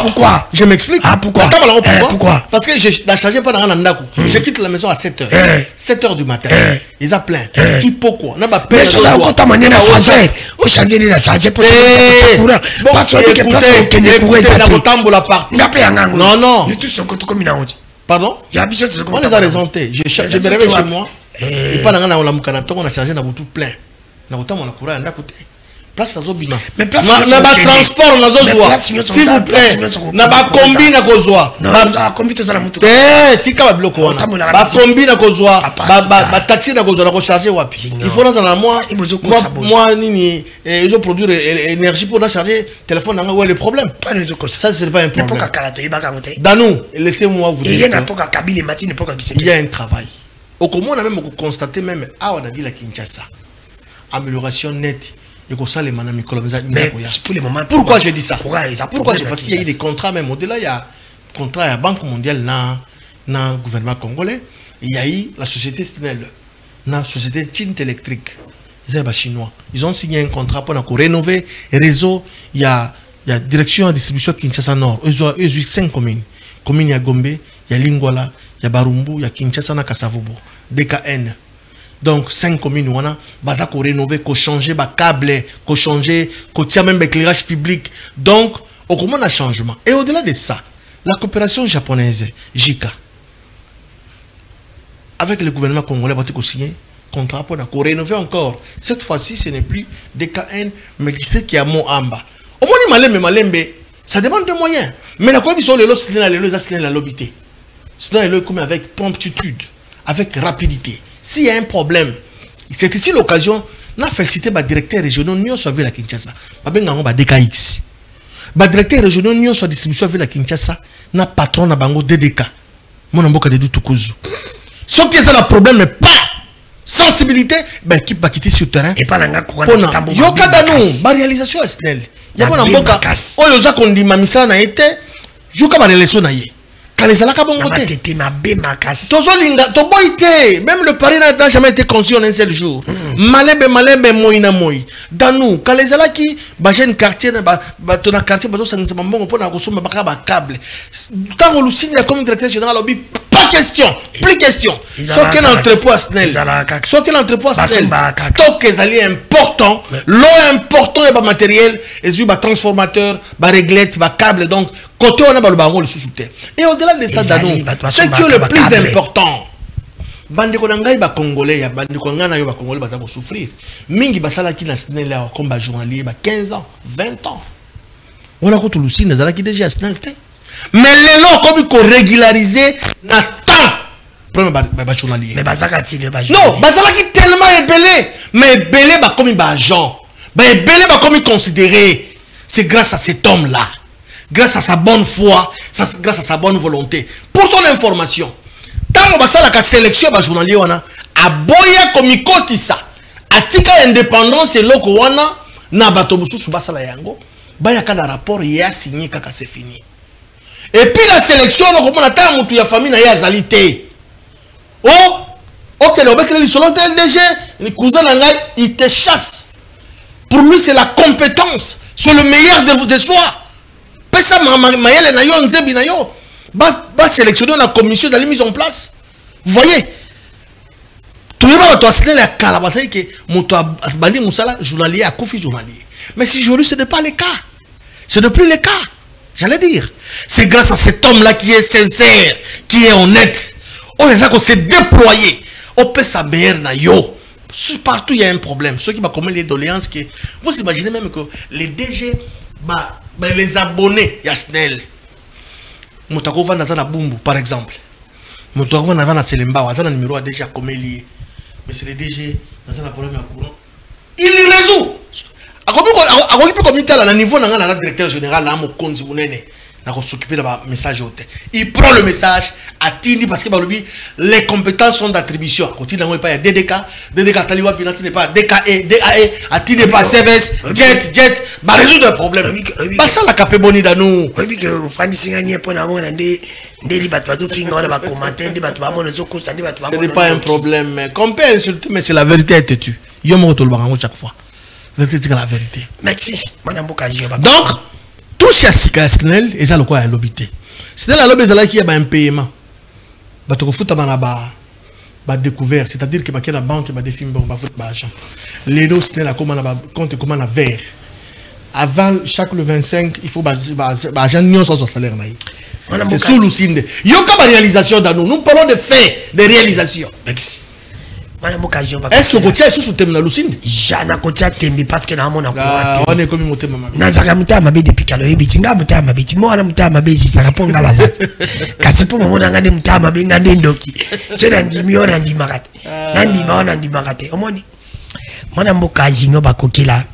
Pourquoi? Je m'explique. Ah pourquoi? Pourquoi? Parce que je la chargé pas dans un andako. Je quitte la maison à 7h. 7h du matin. Ils ont plein. Tipo quoi? N'a pas mais ça encore ta manière à changer. Au changer de la charger pour courant. Parce que place na kotambola partout. Non non. Nous tous sommes comme une honte. Pardon? On les a raisonné. Je me réveille chez moi. Et pas dans la mukanato on a chargé na tout plein. Na kotambola na courant na côté. Place à Zobima. Mais place na ba transport na Zozwa. S'il vous plaît. Na ba combi na kozwa. Na combi to zala mutu. Tika ba bloko wana. Ba combi na kozwa. Ba taxi na kozwa na ko charger wapi. Il faut dans moi nini ils ont produire énergie pour charger téléphone na où est le problème? Pas les autres. Ça c'est pas un problème. Pourquoi kalato ibaka monter? Danou, laissez-moi vous dire. Il y a pas Kabila Matine pas qui il y a un travail. Au comment on a même constaté même à la ville à Kinshasa. Amélioration nette. Et qu'on sent les manami pour les moments. Pourquoi j'ai dit ça? Pourquoi? Parce qu'il y a eu des contrats même au-delà. Il y a contrat à la Banque mondiale dans le gouvernement congolais. Il y a eu la société SNEL, la société Tint électrique. Les Chinois. Ils ont signé un contrat pour rénover le réseau. Il y a direction de distribution Kinshasa Nord. Ils ont 5 communes. Commune, il y a Gombe, il y a Lingwala, il y a Barumbu, il y a Kinshasa, il y a Kasavubu, DKN. Donc 5 communes, on a rénover, changer les câbles, changer, même l'éclairage public. Donc, au comment on a changement. Et au-delà de ça, la coopération japonaise, JICA, avec le gouvernement congolais, contrat pour rénover encore. Cette fois-ci, ce n'est plus DKN, mais qui a mon amba. Au moins, malembe, ça demande de moyens. Mais la commission de l'eau, c'est la lobité. Sinon, elle est comme avec promptitude, avec rapidité. S'il y a un problème, c'est ici l'occasion, on a félicité le directeur régional, nous avons la Kinshasa. Nous avons DKX. Le directeur régional, nous avons distribution de la Kinshasa, na patron na bango DDK. Mon amboka de Doutoukouzu. Ce qui est le problème n'est pas sensibilité, ben équipe va quitter sur le terrain. Et pas la courant. Yoka danou, ba réalisation SNEL. Y'a pas amboka. Oh yoza kondi mamisa na été. Yoka ba relation na ye. Quand les alaka bon côté. Tozo linga, to boité. Même le pari n'a jamais été conçu en un seul jour. Malebe moina moi. Danou, quand les alaki ba jeune quartier ba ton quartier ba to sangi mbongo pona kosoma ba câble. Tant que Lucine comme directeur général obi pas question, plus question. Soit qu'un entrepôt à SNEL. Soit qu'un entrepôt à SNEL. Stock est important. L'eau important et ba matériel, et ba transformateur, ba réglette, ba câble donc côté on a le baron le sous-terre. Et au-delà de ça, ce qui est le plus important, bandeko nangai ba congolais ya bandeko ngana yo ba congolais ba souffrir. Mingi basala ki na SNEL là comme ba journalier ba 15 ans, 20 ans. On a ko tout Lucine zala ki déjà SNEL té. Mais les lots comme ko régulariser na temps. Premier ba journalier. Mais basaka ti le ba journalier. Non, basala ki tellement ébélé, mais ébélé ba comme ba agent. Ba ébélé ba comme considéré. C'est grâce à cet homme là. Grâce à sa bonne foi, grâce à sa bonne volonté. Pour ton information, tant que ça la sélection ba journalier wana a boya komikoti ça. Atika indépendance et loko wana na bato bususu basala yango. Baya kana rapport ya signé kaka c'est fini. Et puis la sélection on komona ta mutu ya famille na ya zalité. Oh, OK, le bec le solo DG, le cousin ngai il te chasse. Pour lui c'est la compétence, c'est le meilleur de soi. Pesa mayele na yo nzebi na yo ba sélectionner la commission de la mise en place. Vous voyez, tout le monde doit se la calabasse que moto bandi musala journalier a confié journalier. Mais si aujourd'hui ce n'est pas le cas, ce n'est plus le cas. J'allais dire, c'est grâce à cet homme là qui est sincère, qui est honnête. On les a qu'on s'est déployé. On peut s'abeiller na yo. Partout il y a un problème. Ceux qui va commettre les doléances que vous imaginez même que les DG les abonnés ya SNEL Moutako va na Bumbu par exemple. Moutako va na Selemba, wa na numéro a déjà comme lié. Mais c'est le DG dans un problème à courant. Il y résout. A peut comité à niveau na directeur général na mo konzi bunene na ko s'occuper de message hôtel. Il prend le message à Tindi parce que les compétences sont d'attribution. À côté d'un pas DDK Taliwa Finance n'est pas DKE, DAE, à Tindi pas CVS, Jet, bah résoudre le problème. Bah ça la capé boni danou. Oui que Fanny Singani pour na mona des bateaux fingo na ba commenter des bateaux mona zoko ça des bateaux. Ce n'est pas un problème. Qu'on peut insulter mais c'est la vérité est têtue. Yo mo to le barango chaque fois. La vérité. Merci. Madame Bokaji. Donc tout chez SNEL et ça le quoi est lobité. C'est la lobby qui a un paiement. Bah tu foutre ba découvert, c'est-à-dire que bah la banque ba défini bon ba foutre ba argent. Les dos SNEL a comment ba compte comment na vert. Avant chaque le 25, il faut ba argent nion sans salaire naï. C'est sous Lucinde. Yoka ba réalisation dans nous parlons de faits, de réalisation. Merci. Est-ce que vous avez sous thème la Lucine? Jana kotia tembi parce que na mona ko. On est comme moté maman. Na zaka muta mabe depuis kalo ebiti nga muta mabe ti mona muta mabe si saka ponga la zat. Kasi po mona ngane muta mabe ngane ndoki. C'est nandi mi ona ndi makate. Nandi ma ona ndi makate. Omoni. Mona mboka jinyo bakokela.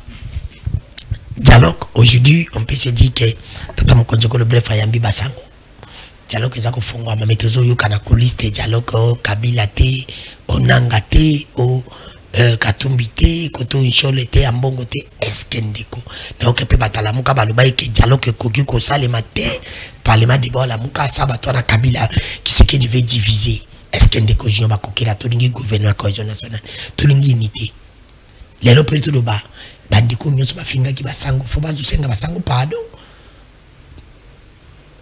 Dialogue aujourd'hui on peut se dire que tata mokonjoko le bref ayambi basango. Dialogue ezako fungwa mametozo yo kana ko liste dialogue Kabila te onanga te o Katumbi te koto inchole te ambongo te eskendeko na okepe batala muka baloba ke dialogue koki ko salema te parlement de bola muka sabato na Kabila qui c'est qui devait diviser eskendeko jino bakokela tolingi gouvernement cohésion nationale tolingi unité lelo peto do ba bandiko nyonso bafinga ki basango fo bazusenga basango pardon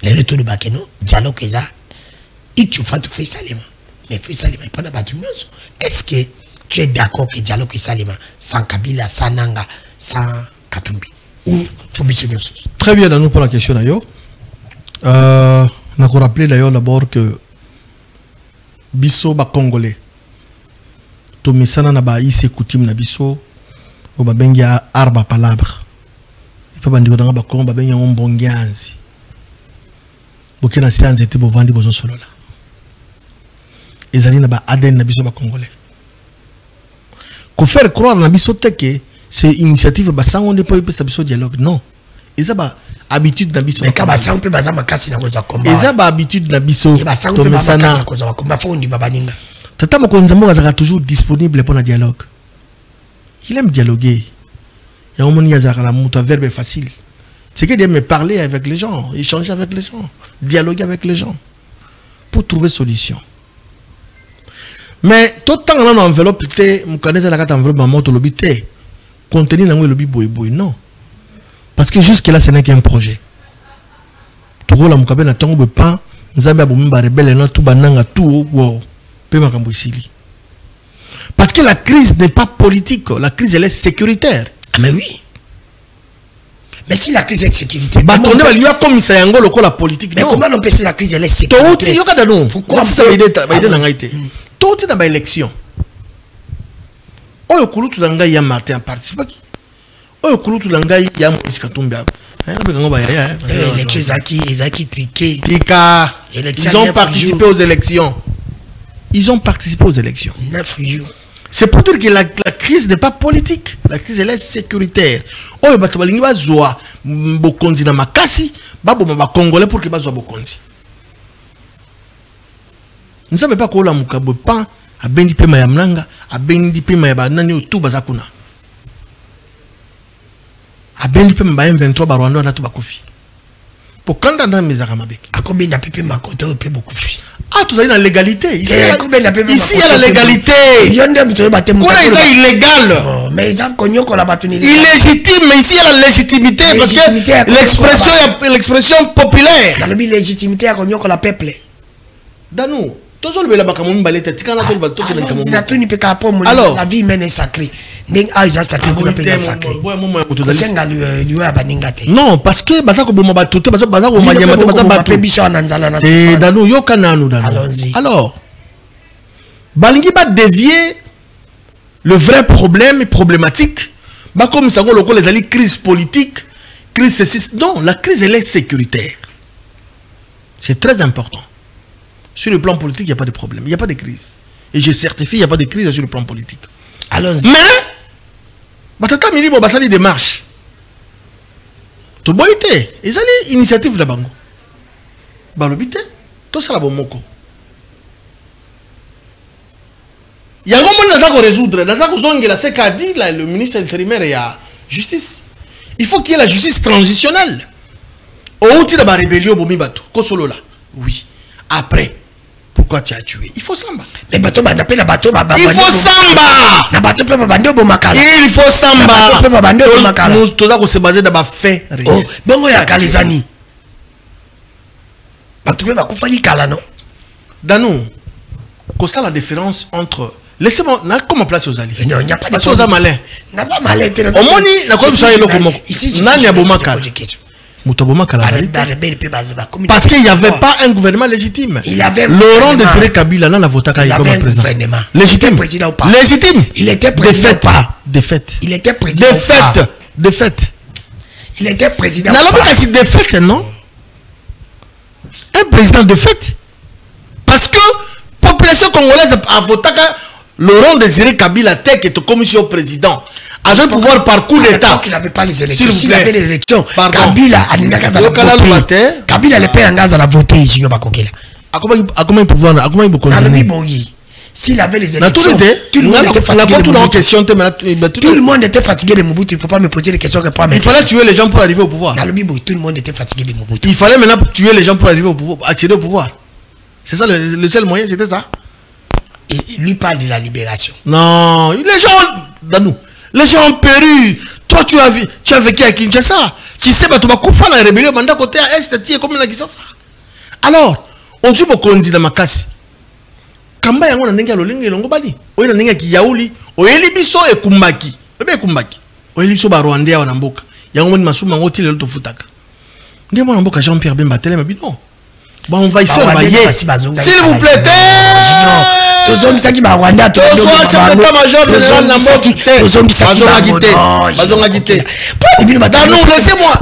les retours de Bakeno, dialogue que ça, et tu vas tout faire Salema. Mais faire Salema, il n'y a pas de chose. Est-ce que tu es d'accord que dialogue que Salema, sans Kabila, sans Nanga, sans Katumbi ou faut monsieur nous? Très bien, dans nous pour la question d'ailleurs. On a rappelé d'ailleurs d'abord que Bisso ba Congolais. tomesana na ba ise coutume na biso o ba bengia arba palabre et pas bandiko na ba ko ba bengia ngombongianzi bokena science était bo vandi bozo solo là ezali na ba ADN na biso ba congolais ko faire croire na biso teke c'est initiative ba sango ne pas pesa biso dialogue non ezaba habitude na biso mais ka ba sango pe baza makasi na koza combat ezaba habitude na biso tomesana koza combat fo ndi babaninga tata mokonzambo azaka toujours disponible pour le dialogue. Il aime dialoguer. Il y a un moment où il verbe facile. C'est qu'il aime parler avec les gens, échanger avec les gens, dialoguer avec les gens pour trouver solution. Mais tout le temps on a enveloppe, on connaît la carte enveloppe maman to lobité. Contenu dans le lobby boy boy non. Parce que jusque là ce n'est qu'un projet. Tout le monde a tango pas, nzambe abumba rebelle na tout bananga tout wow. Parce que la crise n'est pas politique, la crise elle est sécuritaire. Ah mais oui. Mais si la crise est sécuritaire, bah on est lui a comme ça yango loko la politique. Mais comment on peut si la crise elle est sécuritaire? Pourquoi ça va aider dans l'ité? Tout est dans la élection. Oh le kulu tout dans ya Martin participe qui? Oh le kulu tout dans ya Moïse Katumbi. Les Zaki triqué. Ils ont participé aux élections. Ils ont participé aux élections. 9 jours. C'est pour dire que la crise n'est pas politique. La crise elle est sécuritaire. Oh, le bateau balingi bazoa bokonzi na makasi, babo ba congolais pour que bazoa bokonzi. Nous savons pas ko la mukabo pan a bendi pe ma yamnanga, a bendi pe ma banani otu bazakuna. A bendi pe ma M23 ba Rwanda na to bakufi. Pour quand dans mes aramabek. A combien n'a pe ma côté pe bakufi. Ah, tout ça est dans la légalité. Ici, il y a la légalité. Quand il est illégal. Mais ils ont connu qu'on a battu. Illégitime, mais ici il y a la légitimité. Parce que l'expression populaire. Dans le légitimité, il y a la peuple. Danou, toujours le bakamoun balete. Alors, la vie humaine est sacrée. Non, parce que alors, Balingi va dévier le vrai problème et problématique. Comme ça, les alliés crise politique, crise ceci. Non, la crise elle est sécuritaire. C'est très important. Sur le plan politique, il n'y a pas de problème, il n'y a pas de crise. Et je certifie, il n'y a pas de crise sur le plan politique. Allons-y. Mais, batata mini bo basali démarche. To boité, ils allaient initiative de bango. Balobité, tout ça la bomoko. Yango mon nazako résoudre, nazako zongi la seka dit le ministre intérimaire et la justice. Il faut qu'il y ait la justice transitionnelle. Au outil de la rébellion bomi bato, kosolo là. Oui. Après, pourquoi tu as tué? Il faut samba. Les bateaux bandapé la bateau baba. Il faut samba. Na bateau pe babande bomakala. Il faut samba. Bateau pe babande bomakala. Nous tous là se baser dans ba fait. Oh, bongo ya kalizani. Bateau pe bakufali kala non. Danou, qu'est-ce que la différence entre laissez-moi comment place aux alliés. Non, il n'y a pas de parce aux malin. Na za malin. Au moni na ko ça yelo komoko. Ici, nani abomakala. Parce qu'il n'y avait pas un gouvernement légitime. Laurent Désiré Kabila n'a voté comme président. Légitime. Légitime. Il était président. Défaite. Il était président. Défaite. Il était président. N'a pas dit défaite, non? Un président de fait. Parce que la population congolaise a voté Laurent Désiré Kabila tel que commission président. Avec le pouvoir par coup d'État. Il n'avait pas les élections. S'il avait les élections, Kabila a voté. Kabila le père Ngaza a voté. À comment il pouvoir? À comment il peut continuer? S'il avait les élections, tout le monde était fatigué. Tout le monde était fatigué de Mobutu. Il ne faut pas me poser des questions que pas. Il fallait tuer les gens pour arriver au pouvoir. Tout le monde était fatigué de Mobutu. Il fallait maintenant tuer les gens pour arriver au pouvoir, accéder au pouvoir. C'est ça le seul moyen, c'était ça. Et lui parle de la libération. Non, les gens, Danou. Les gens ont péri. Toi, tu as vécu à Kinshasa. Tu sais, tu vas couper la rébellion. Manda côté à Est, tu es comme la Kinshasa. Alors, on suit beaucoup de la Makassi. Kamba yango na nenga lolinga longo bali. Oye na nenga ki yauli. Oye biso e kumbaki. Bebe kumbaki. Oye biso ba Rwandais wa namboka. Yango ni masuma ngoti le to futaka. Ndiye mwana mboka Jean-Pierre Bemba Tele mabi non. Bon, envahisseur, s'il vous plaît, tozongisaki ba Rwanda major général na mboki te Danou, laissez-moi.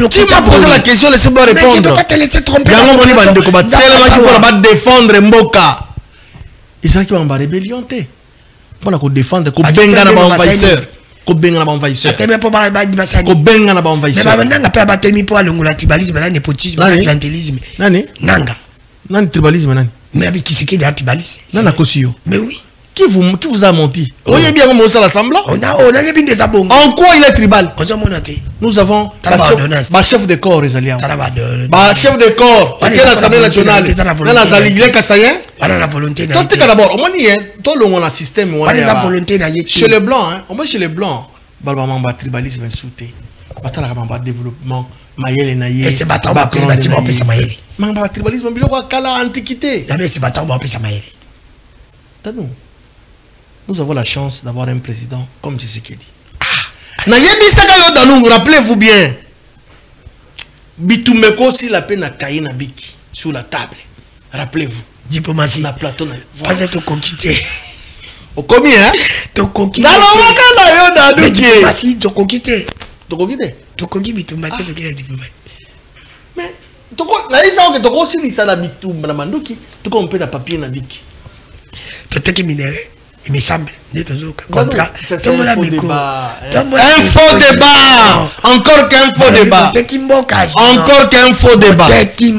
Tu m'as posé la question, laissez-moi répondre. Je ne peux pas te laisser tromper. Défendre Mboka. Ils sont qui vont rébellion te. Pour défendre, ko benga na ba envahisseur. Ko benga na ba envahisseur. Ko benga na ba envahisseur. Mais nanga pe abatemi pour alongola tribalisme na népotisme na clientélisme. Nani? Nanga. Nani tribalisme nani? Mais avec qui c'est qui est tribalisme? Nana Kosio. Mais oui. Qui vous a menti? Voyez bien comment ça l'assemblée. On a bien des abons. En quoi il est tribal? Nous avons le chef de corps, les alliés. Chef de corps, qui est l'Assemblée nationale. Il est kassayen. La volonté. D'abord, on a un système. Chez les blancs, chez les blancs, il y a un tribalisme sauté. Il y a un développement. Mayele na ye. C'est bâtard, on tribalisme, il y a l'antiquité. Nous avons la chance d'avoir un président comme Tshisekedi. Rappelez-vous bien. Bitumeko si la peine a caillé na biki sur la table. Rappelez-vous. Diplomatie. La plateau na. Vous êtes conquitté. Au combien? T'es conquitté. Dans le wakana diplomatie, t'es conquitté. T'es conquitté. T'es conquitté bitumaki, t'es conquitté diplomatie. Mais naïf ça que toko si ça na bitu na manduki, tu comprends na papier na biki. Tout qui minéré. Il me semble, contrat. C'est un faux débat. Un faux débat. Encore qu'un faux débat. Encore qu'un faux débat.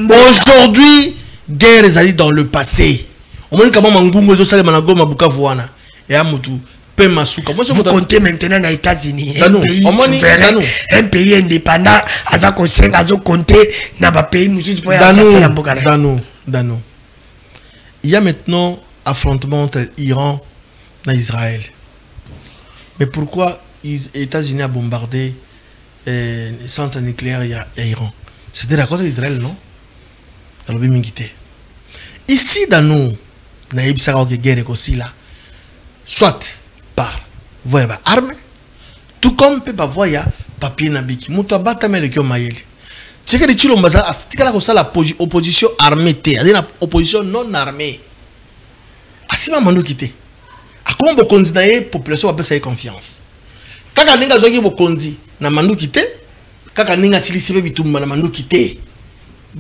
Aujourd'hui, guerre est allée dans le passé. On m'a dit comment Mangungo est allé Manago Mabuka Vuana et Amutu Pemasuka. Vous comptez maintenant aux États-Unis, un pays indépendant, à conseil, à compter dans un pays musulman pour y Dano. Il y a maintenant affrontement entre Iran et Israël. Mais pourquoi les États-Unis ont bombardé les centres nucléaires à Iran? C'était la cause d'Israël, non? Ici, dans nous, nous avons une guerre aussi là. Soit par voie armes, tout comme peut voyer papier nabiki. Moutou abatame le kyo mayele. C'est que les Chilombaza, c'est l'opposition armée, c'est l'opposition non armée. Asima mando kité. A comment vous continuez la population va faire confiance. Kaka ninga zoki vous kondi na mando kité. Kaka ninga sili sebe bitumba na mando kité.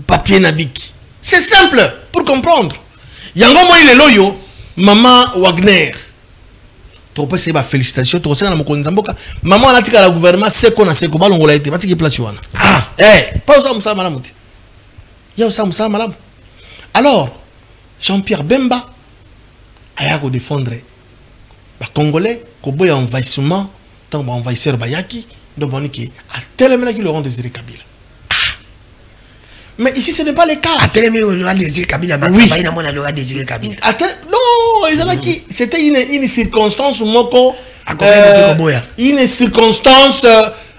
Papier nabiki. C'est simple pour comprendre. Yango moi le loyo maman Wagner. Tu peux faire félicitations. Tu sais na mokonzi mboka. Maman on a tika la gouvernement seko na seko balongola été. Batiki place wana. Ah, pas ça musa malamu. Ya ça musa malamu. Alors Jean-Pierre Bemba aya ko défendre ba congolais ko boya envahissement tant ba envahisseur bayaki donc on dit que à tel moment qu'ils auront désiré Kabila. Mais ici ce n'est pas le cas. À tel moment ils auront désiré Kabila, oui. Non, c'était une circonstance moko une circonstance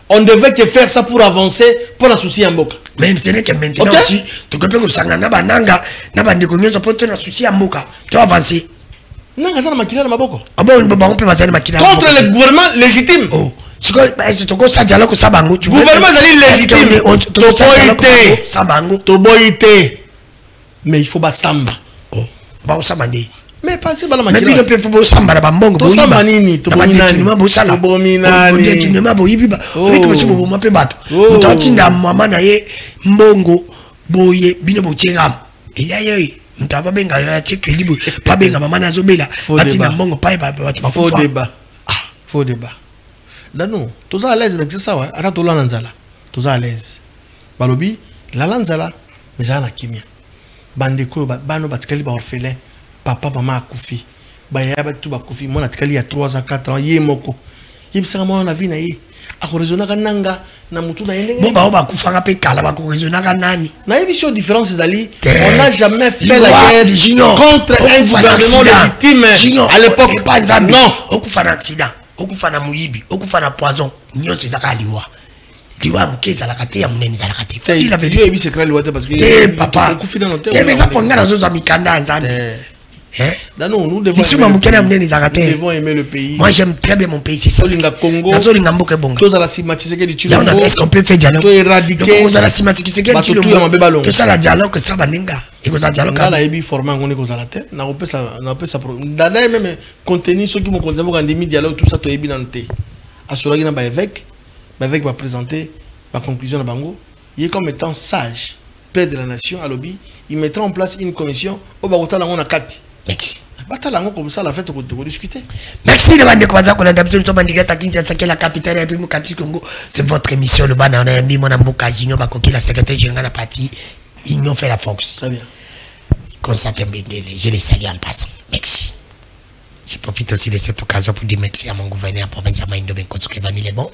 on devait que faire ça pour avancer pour la souci en boka. Mais ce n'est que maintenant aussi tu peux que ça na bananga na bande ko nyoso pour na souci en boka. Tu avancer. Non, ça na makila na maboko. Ah bon, on peut passer na makila. Contre le gouvernement légitime. Oh. C'est que ça dialogue ko sabango. Gouvernement légitime. Toboité. Sabango. Toboité. Mais il faut ba samba. Oh. Ba osambande. Mais pas si bala makila. Mais il peut faut samba na bambongo. To samba nini? To bominani. To bominani. Tu ne m'as pas yibiba. Oui, tu me m'appelle bato. Mutantinda mama na ye mbongo boye bino bochengam. Il y a eu Mtaba benga ya crédible pas benga maman nazobela batina mbongo pa faux débat. Faux débat. Dano, tous à l'aise avec ça, ata to lana nzala. Tous à l'aise. Balobi la lanzala mais ça na kimia. Bandeko bano batikali ba orphelin, papa maman akufi. Ba ya ba tu ba kufi, mona tikali ya 3 ans 4 ans ye moko. Yebisa mo na vie na ye. Akorezona kananga na mutu na yende. Bon ba kufanga pe kala ba korezona kanani. Na émission différence zali, on n'a jamais fait la guerre contre un gouvernement légitime à l'époque. Non, okufa na accident, okufa na muyibi, okufa na poison, nyonso ezaka liwa. Liwa mukeza la kate ya munene za la kate. Il avait dit oui secret liwa parce que papa. okufi na note. Mais ça ponga na zoza mikanda nzambe. Hein? Nous devons aimer le pays. Moi j'aime très bien mon pays, c'est ça. Est-ce qu'on peut faire dialogue? éradiquer tout ça la dialogue, ça va n'enga. Et que ça dialogue. Là il format on est cause à la tête. Na peut ça dada même contenu ceux qui m'ont connu quand demi dialogue tout ça to ebi dans té. Asolaki na ba évêque va présenter ma conclusion na bango. Il est comme étant sage, père de la nation à lobby, il mettra en place une commission au Bagota la on a 4. Merci. Comme ça, la fête, on peut discuter. Merci de bande kwa zako na dabso so bandiga takinza sakela la capitale ya Bimu Kati Congo. C'est votre émission le bana on a mis mon amboka jinyo bakoki la secrétaire général la partie Union fait la Fox. Très bien. Constantin Bengele, je les salue en passant. Merci. Je profite aussi de cette occasion pour dire merci à mon gouverneur provincial Maindo Benkoso Kevani le bon.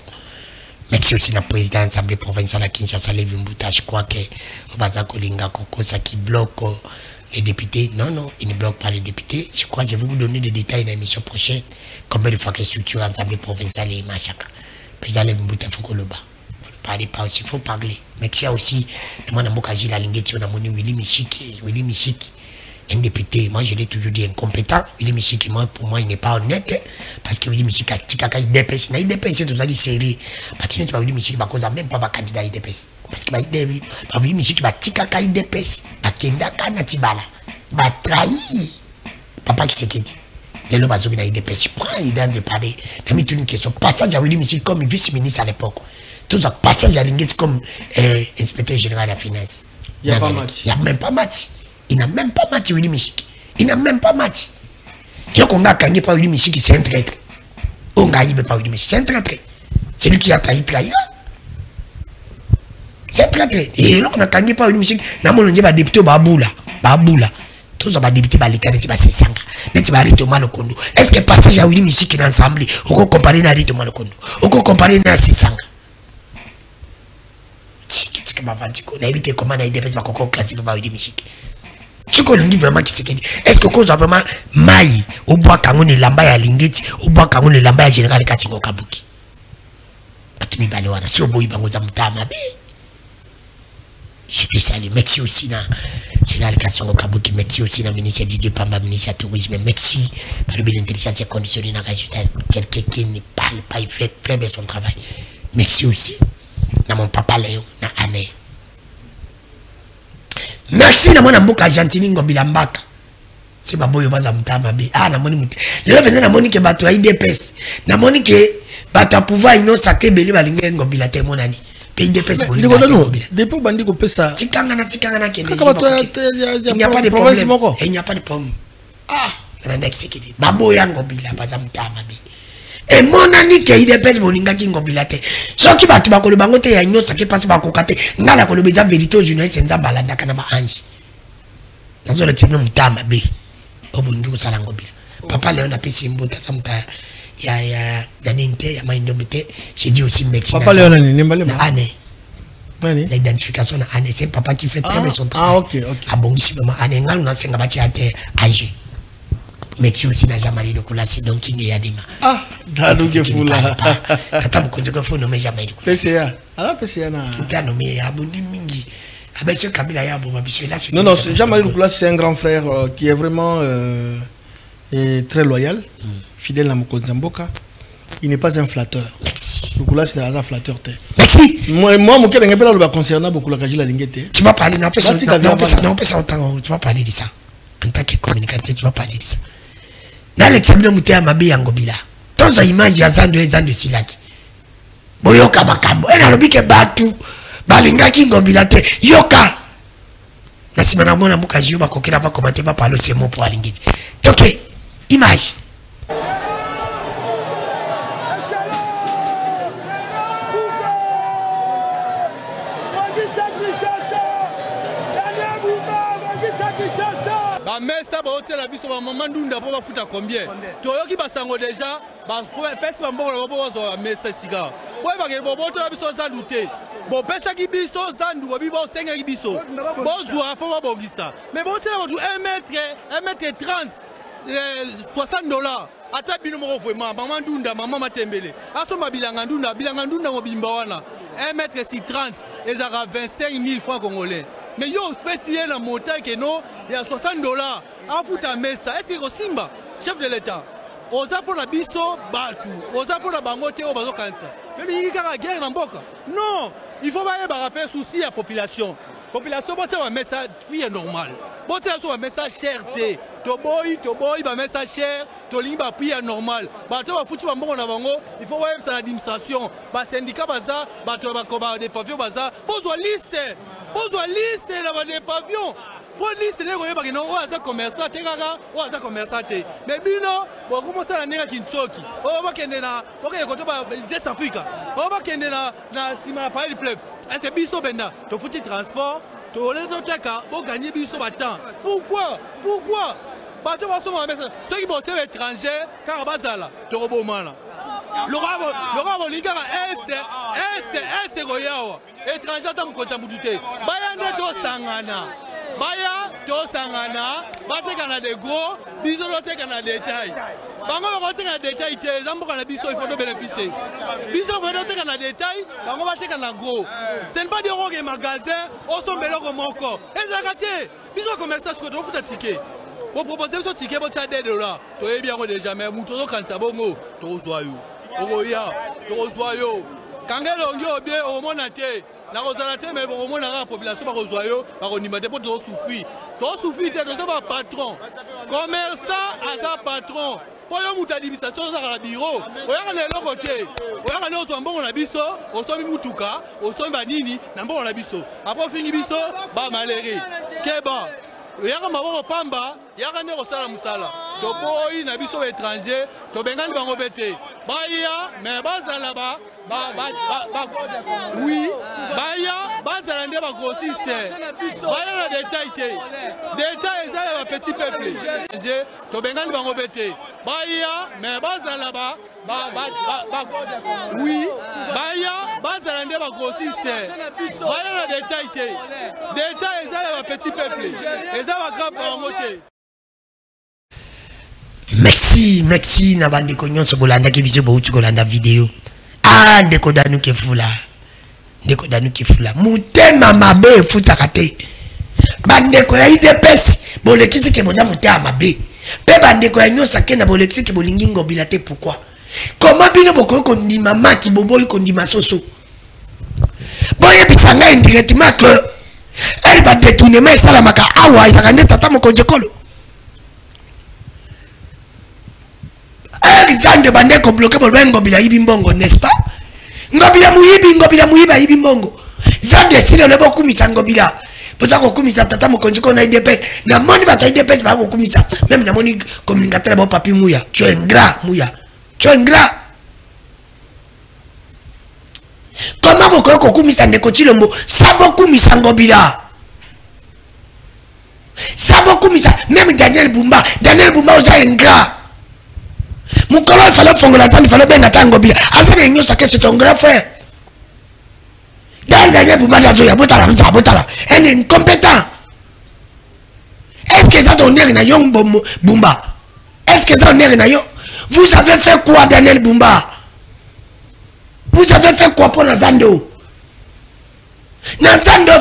Merci aussi à la présidente de l'Assemblée provinciale à Kinshasa Levi Mbuta. Je crois que Obazako Linga Koko ça qui bloque les députés. Non, ils ne bloquent pas les députés. Je crois que je vais vous donner des détails dans l'émission prochaine. Combien de fois que structure l'Assemblée provinciale et Machaka. Président Levi Mbuta, il faut qu'on le bat. Il ne parle pas aussi, il faut parler. Merci aussi. Moi, je suis la Lingeti, on a mon Willy Michiki. Un député, moi je l'ai toujours dit incompétent. Willy Michiki, pour moi, il n'est pas honnête. Parce que Willy Michiki a tika il dépasse. Il dépasse, c'est tout ça, il série. Parce que Willy Michiki, il n'a même pas de candidat, il dépasse. Parce que Willy Michiki, il tika il dépasse. Il kenda kanatibala. Il a trahi. Papa qui s'est dit. Les lois bazoui il dépasse. Prends l'idée de parler. Il a mis une question. Passage à Willy Michiki comme vice-ministre à l'époque. Tout ça, passage à Lingeti comme inspecteur général de la finance. Il n'y a pas match. Il n'y a même pas match. Il n'a même pas match, Willy Michiki. Il n'a même pas match. Donc on a gagné par Willy Michiki, c'est un traître. On a gagné par Willy Michiki, c'est un traître. C'est lui qui a trahi. C'est un traître. Et là on a gagné par Willy Michiki. Nous avons dit député Baboula. Tous les députés Balikane, c'est Sanga. Mais tu vas arrêter au Malokondo. Est-ce que passage à Willy Michiki dans l'Assemblée, on peut comparer à Rito Malokondo? On peut comparer à Sanga? Tout ce que m'a vendu, on a évité comment on a été classique par Willy Michiki. Ce qu'on dit vraiment qui c'est que est-ce que cause vraiment maï au bois quand on est lamba ya lingeti au bois quand on est lamba ya général Katingo Kabuki atumi balewana si oboyi bango za mutama be je te salue merci aussi na général Katingo Kabuki merci aussi na ministre Didier Pamba ministre du tourisme merci par l'intelligence conditionnée na rajouter quelqu'un qui ne parle pas il fait très bien son travail merci aussi na mon papa Léon na Anne. Merci na mwana mboka Gentili Ngobila Mbaka. C'est pas boyo baza mutama be. Ah na moni muté. Le besoin na moni ke bato ai DPS. Na moni ke bata pouvoir ino sacré beli balinga Ngobila te monani. Pays DPS boli. Depuis bandi ko pesa. Tikanga na kende. Il n'y a pas de problème. Il n'y a pas de problème. Ah, randa kisekedi. Baboya Ngobila baza mutama be. Et mon ami qui est IDPS bolinga ki Ngobila te. So ki batu bakolo bango te ya nyosa ki pasi bakokate. Ngala kolo beza vérité au journaliste nza balanda kana ba ange. Nazo le tino mutama be. Obulingi ko sala Ngobila. Papa Léon a pesi mbota samta ya ninte ya maindo bete. J'ai dit aussi merci. Papa Léon a ni mbale ma. Ane. L'identification na Ane c'est papa qui fait très bien son travail. Ah OK. Abongisi mama Ane ngalu na senga bati ate age. Merci aussi na Jamali de Koulasi donc qui est Yadima. Ah, Dadou Gefula. Tata mkonjo ko fo nommé Jamali de Koulasi. PCA. Ah, PCA na. Tata nommé Abundi Mingi. Abese Kabila ya bo mabisi là. Non, Jamali de Koulasi c'est un grand frère qui est vraiment très loyal, fidèle à Mokonzi Mboka. Il n'est pas un flatteur. Merci. Koulasi c'est un flatteur. Merci. Moi mon kele ngepela le concernant beaucoup la Kajila Lingete. Tu vas parler non ça autant tu vas parler de ça. En tant que communicateur tu vas parler de ça. Dans l'examen de Moutéa Mabé Ngobila, dans une image ya Zando et Zando Silaki. Boyoka Bakambo, et dans le bique Batu, Balinga ki Ngobila te, Yoka. La semaine à mon amour, je vais pas commenter, pas parler ces mots pour Alingit. Ok, image. Mais ça va au-dessus de la biso maman ndunda pour foutre combien toyoki basango déjà ba pesa mbongo ba mais ça siga ouais ba ke bobo to la biso zandu te bo pesa ki biso zandu ba bibo tenga ki biso bo zwa pour ba bongisa mais bo tela ba 1 mètre 30 $60 ata bino moko vraiment maman ndunda maman matembele asomba bilanga ndunda mo bimba wana 1 mètre 30 ezaka 25 000 francs congolais mais yo spécial na montant que non il y a $60 en fouta mesa est-ce que Simba chef de l'état oza pour la biso batu oza pour la bangote au bazo kansa mais il y a guerre na mboka non il faut pas rappeler souci à population bon ça va mettre ça oui est normal bon ça va mettre ça cherté to boy va mettre ça cher to limba prix est normal ba to va foutu bango na bango il faut voir ça l'administration ba syndicat baza ba to ba koba des pavillons baza bozwa liste na des pavillons pour liste les goye ba kino o aza commerçant te kaka o aza commerçant te mais bino bo commencer na nenga kinchoki o ba kende na o ke ko to ba West Africa o ba kende na sima pa le pleb c'est biso benda to foutu transport to les oteka bo gagner biso ba temps pourquoi bato ba soma message ceux qui bossent étranger car bazala to robomana le rabo ligara est royao étranger tam ko tambudute baya ne to sangana bateka na de gros biso loteka na détail bango bakoteka na détail te zamboka na biso il faut de bénéficier biso bakoteka na détail bango bateka na gros ce n'est pas des rogues magasin au sombeloko moko ezakate biso commerçant ce que tu fouta ticket vous proposez ce ticket pour $2 to yebi yango déjà mais muto zo kanisa bongo to zoyo ogoya to zoyo kangelo ngio bien au mona te la rosalate mais bon au moins la population ba rozoyo ba konimate pour to souffrir te to ba patron commerçant aza patron oyo mutu administration ozaka na bureau oyaka na eloko te oyaka na ozwa mbongo na biso osomi mutuka osomi banini na mbongo na biso apo ofingi biso bamalere keba oyaka maboko pamba yaka nde kosala mosala toboyi na biso baétranger tobengani bango mpe te baya mais bazala oui baya bazala nde bagrossiste baya na détail te détail eza ya bapetit peuple tobengani bango mpe te baya mais bazala oui baya bazala nde bagrossiste baya na détail te détail eza ya bapetit peuple eza bagrape bango te. Merci na bandeko nyonso bolanda ke biso bouti kolanda vidéo ndeko danu ke fula mutema mabe futaka te bandeko ya IDPS bolekisi ke boza mutema mabe pe bandeko ya nyonso ke na bolekisi ke bolingi ngobila te pourquoi comment bino bokoki kondima maki boboyi kondima soso boyebisa ngai indirectement que elle va détournement esalamaka awa ezaka nde tata mokonzi ekolo Alexandre bandeko bloqué pour ben ngobila yibi mbongo n'est-ce pas ngobila muyibi yibi mbongo zande sile le boku misa ngobila poza ko kumisa tata mokonzi ko na IDPS na moni ba ta IDPS ba ko kumisa même na moni communicateur ba papi muya tu es ingrat muya tu es ingrat comment boko ko kumisa ndeko chilombo sabo kumisa ngobila sabo kumisa même Daniel Bumba oza ingrat Mukolo il fallait fongola il fallait bien attendre ngobila asa na nyosa que c'est ton grand frère Daniel Bumba la zoya botala un incompétent est-ce que ça donne na yong Bumba est-ce que ça donne na yo vous avez fait quoi Daniel Bumba vous avez fait quoi pour Nazando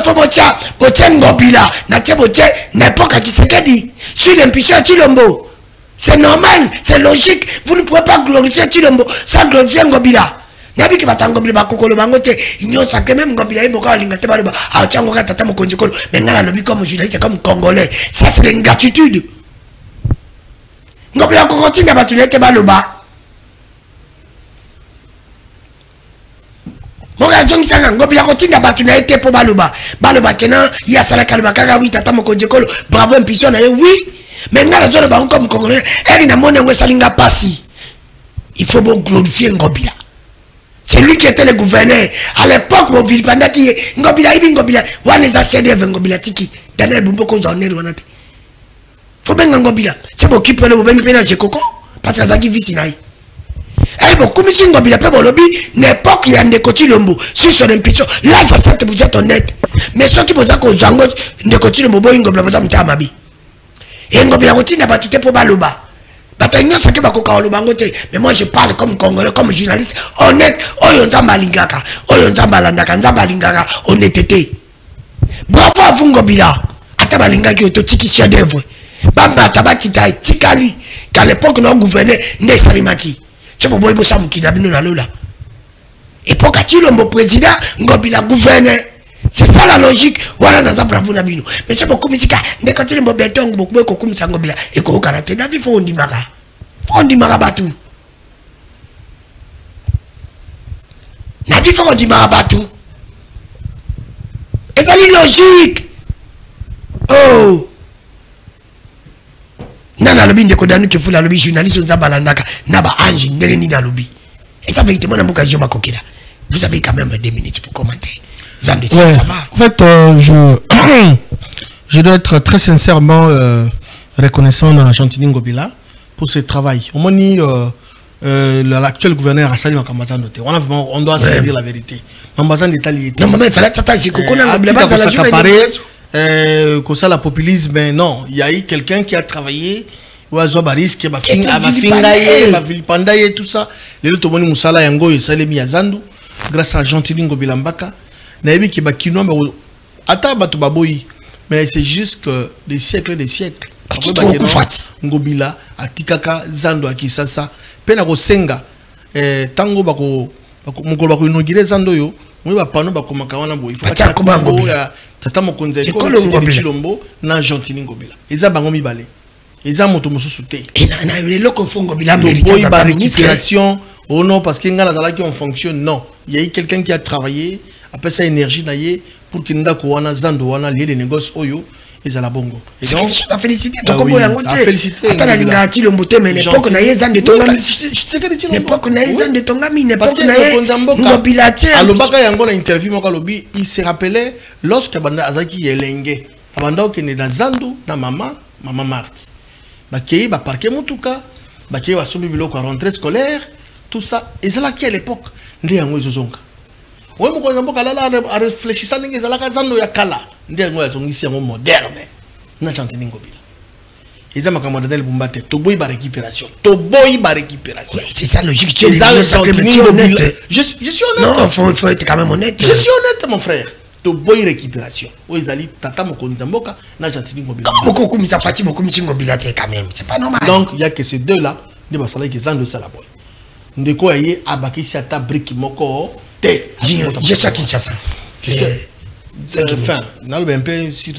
faut bocha ngobila na teboche n'importe qui se dit sur l'impuissant Chilombo. C'est normal, c'est logique. Vous ne pouvez pas glorifier Chilombo sans glorifier Ngobila. Nabi ki batangobila bakokolo bangote, igno sake même Ngobila ibo ka lingate baluba. A tiango ka tata mokonzi kolo. Mengala lobi comme journaliste comme congolais. Ça c'est l'ingratitude. Ngobila ko continue batulete baluba. Moga jongi sanga Ngobila continue batulete po baluba. Baluba kena ya sala kalba kaka wi tata mokonzi kolo. Bravo impression na oui. Mais ngala zone ba comme congolais elle na mona salinga pasi il faut glorifier Ngobila c'est lui qui était le gouverneur à l'époque mon ville pendant qui Ngobila wana za cede Ngobila tiki Daniel Bumba ko zonner wanati faut bien Ngobila c'est bon qui peut le ben pena jekoko parce que ça qui vit nai elle beaucoup monsieur Ngobila pe bolobi n'époque ya ndeko Chilombo sur son impulsion là j'accepte vous êtes honnête mais ceux qui posa ko zango ndeko Chilombo boy Ngobila posa mtamabi et Ngobila kotina batute po baloba batanya sake bakoka oloba ngote mais moi je parle comme congolais comme journaliste honnête oyo nzamba lingaka oyo nzamba landaka nzamba lingaka honnêteté bravo à vous Ngobila ata balinga ki ototiki chef d'œuvre bamba tabakita etikali qu'à l'époque non gouverneur ndé salimaki c'est pour boy bossa mukida bino na lola époque ati le président Ngobila gouverneur. C'est ça la logique. Voilà dans bravo na bino. Mais c'est beaucoup musica. Mais quand il est béton, beaucoup comme ça Ngobila et ko caractère David faut on dit mara batu. Nabi faut on dit mara batu. Et ça est logique. Oh. Nana lobi ndeko danu ke fula lobi journaliste on zabalandaka na ba ange ndenge ni na lobi. Et ça véritablement na mboka joma kokela. Vous avez quand même 2 minutes pour commenter. Ouais. Ça va. En fait, je dois être très sincèrement reconnaissant à Gentili Ngobila pour ce travail. Au moins, l'actuel gouverneur a sali Makambazan noté. On doit se dire la vérité. Makambazan d'État lié. Non, mais il fallait s'attacher. La populisme, mais non, il y a eu quelqu'un qui a travaillé. Oazo Baris qui a tout ça. Les autres Moni Moussala Yango et Salemi Azandu grâce à Gentili Ngobila Mbaka. Naïbi qui bakino mais ata batu baboyi mais c'est juste que des siècles et des siècles. Ngobila atikaka zando akisasa pena ko senga tango bako mukolo bako inogire zando yo mwe ba pano bako makawana boyi faut pas comment Ngobila tata mokonza ko Chilombo na Gentili Ngobila eza bango mibale eza moto mususu te na le loko fongo Ngobila boyi ba récupération oh non parce que ngana zala qui on fonctionne non il y a eu quelqu'un qui a travaillé après ça énergie naie pour qu'il n'ait wana zando wana lié des négoces oyo et ça la bongo et donc t'as félicité ton combo yango te félicité attends la linga ti le mbote mais l'époque naie zande tongami l'époque naie zande tongami l'époque naie Ngobila te alobaka yango na interview moko lobi il se rappelait lorsque banda azaki yelenge banda okende na zando na mama Marthe bakei ba parquer mutuka bakei wa sobi biloko à rentrée scolaire tout ça et c'est là qui à l'époque ndi yango ezozonga. Oui, mais quand on a réfléchi ça, on a kala. On moderne. On a chanté Ngobila. Et ça m'a commandé le bombate. Toboy ba récupération. Toboy ba récupération. C'est ça logique. Tu es honnête. Je suis honnête. Non, faut être quand même honnête. Je suis honnête, mon frère. Toboy récupération. Oui, Zali tata mokonza mboka na chanté Ngobila. Beaucoup comme ça Fati beaucoup Ngobila quand même. C'est pas normal. Donc il y a que ces deux là, des basala qui zando ça la boy. Ndeko aye abaki sa ta brique moko. Je sais Kinshasa. Tu sais. Enfin, dans le BMP, si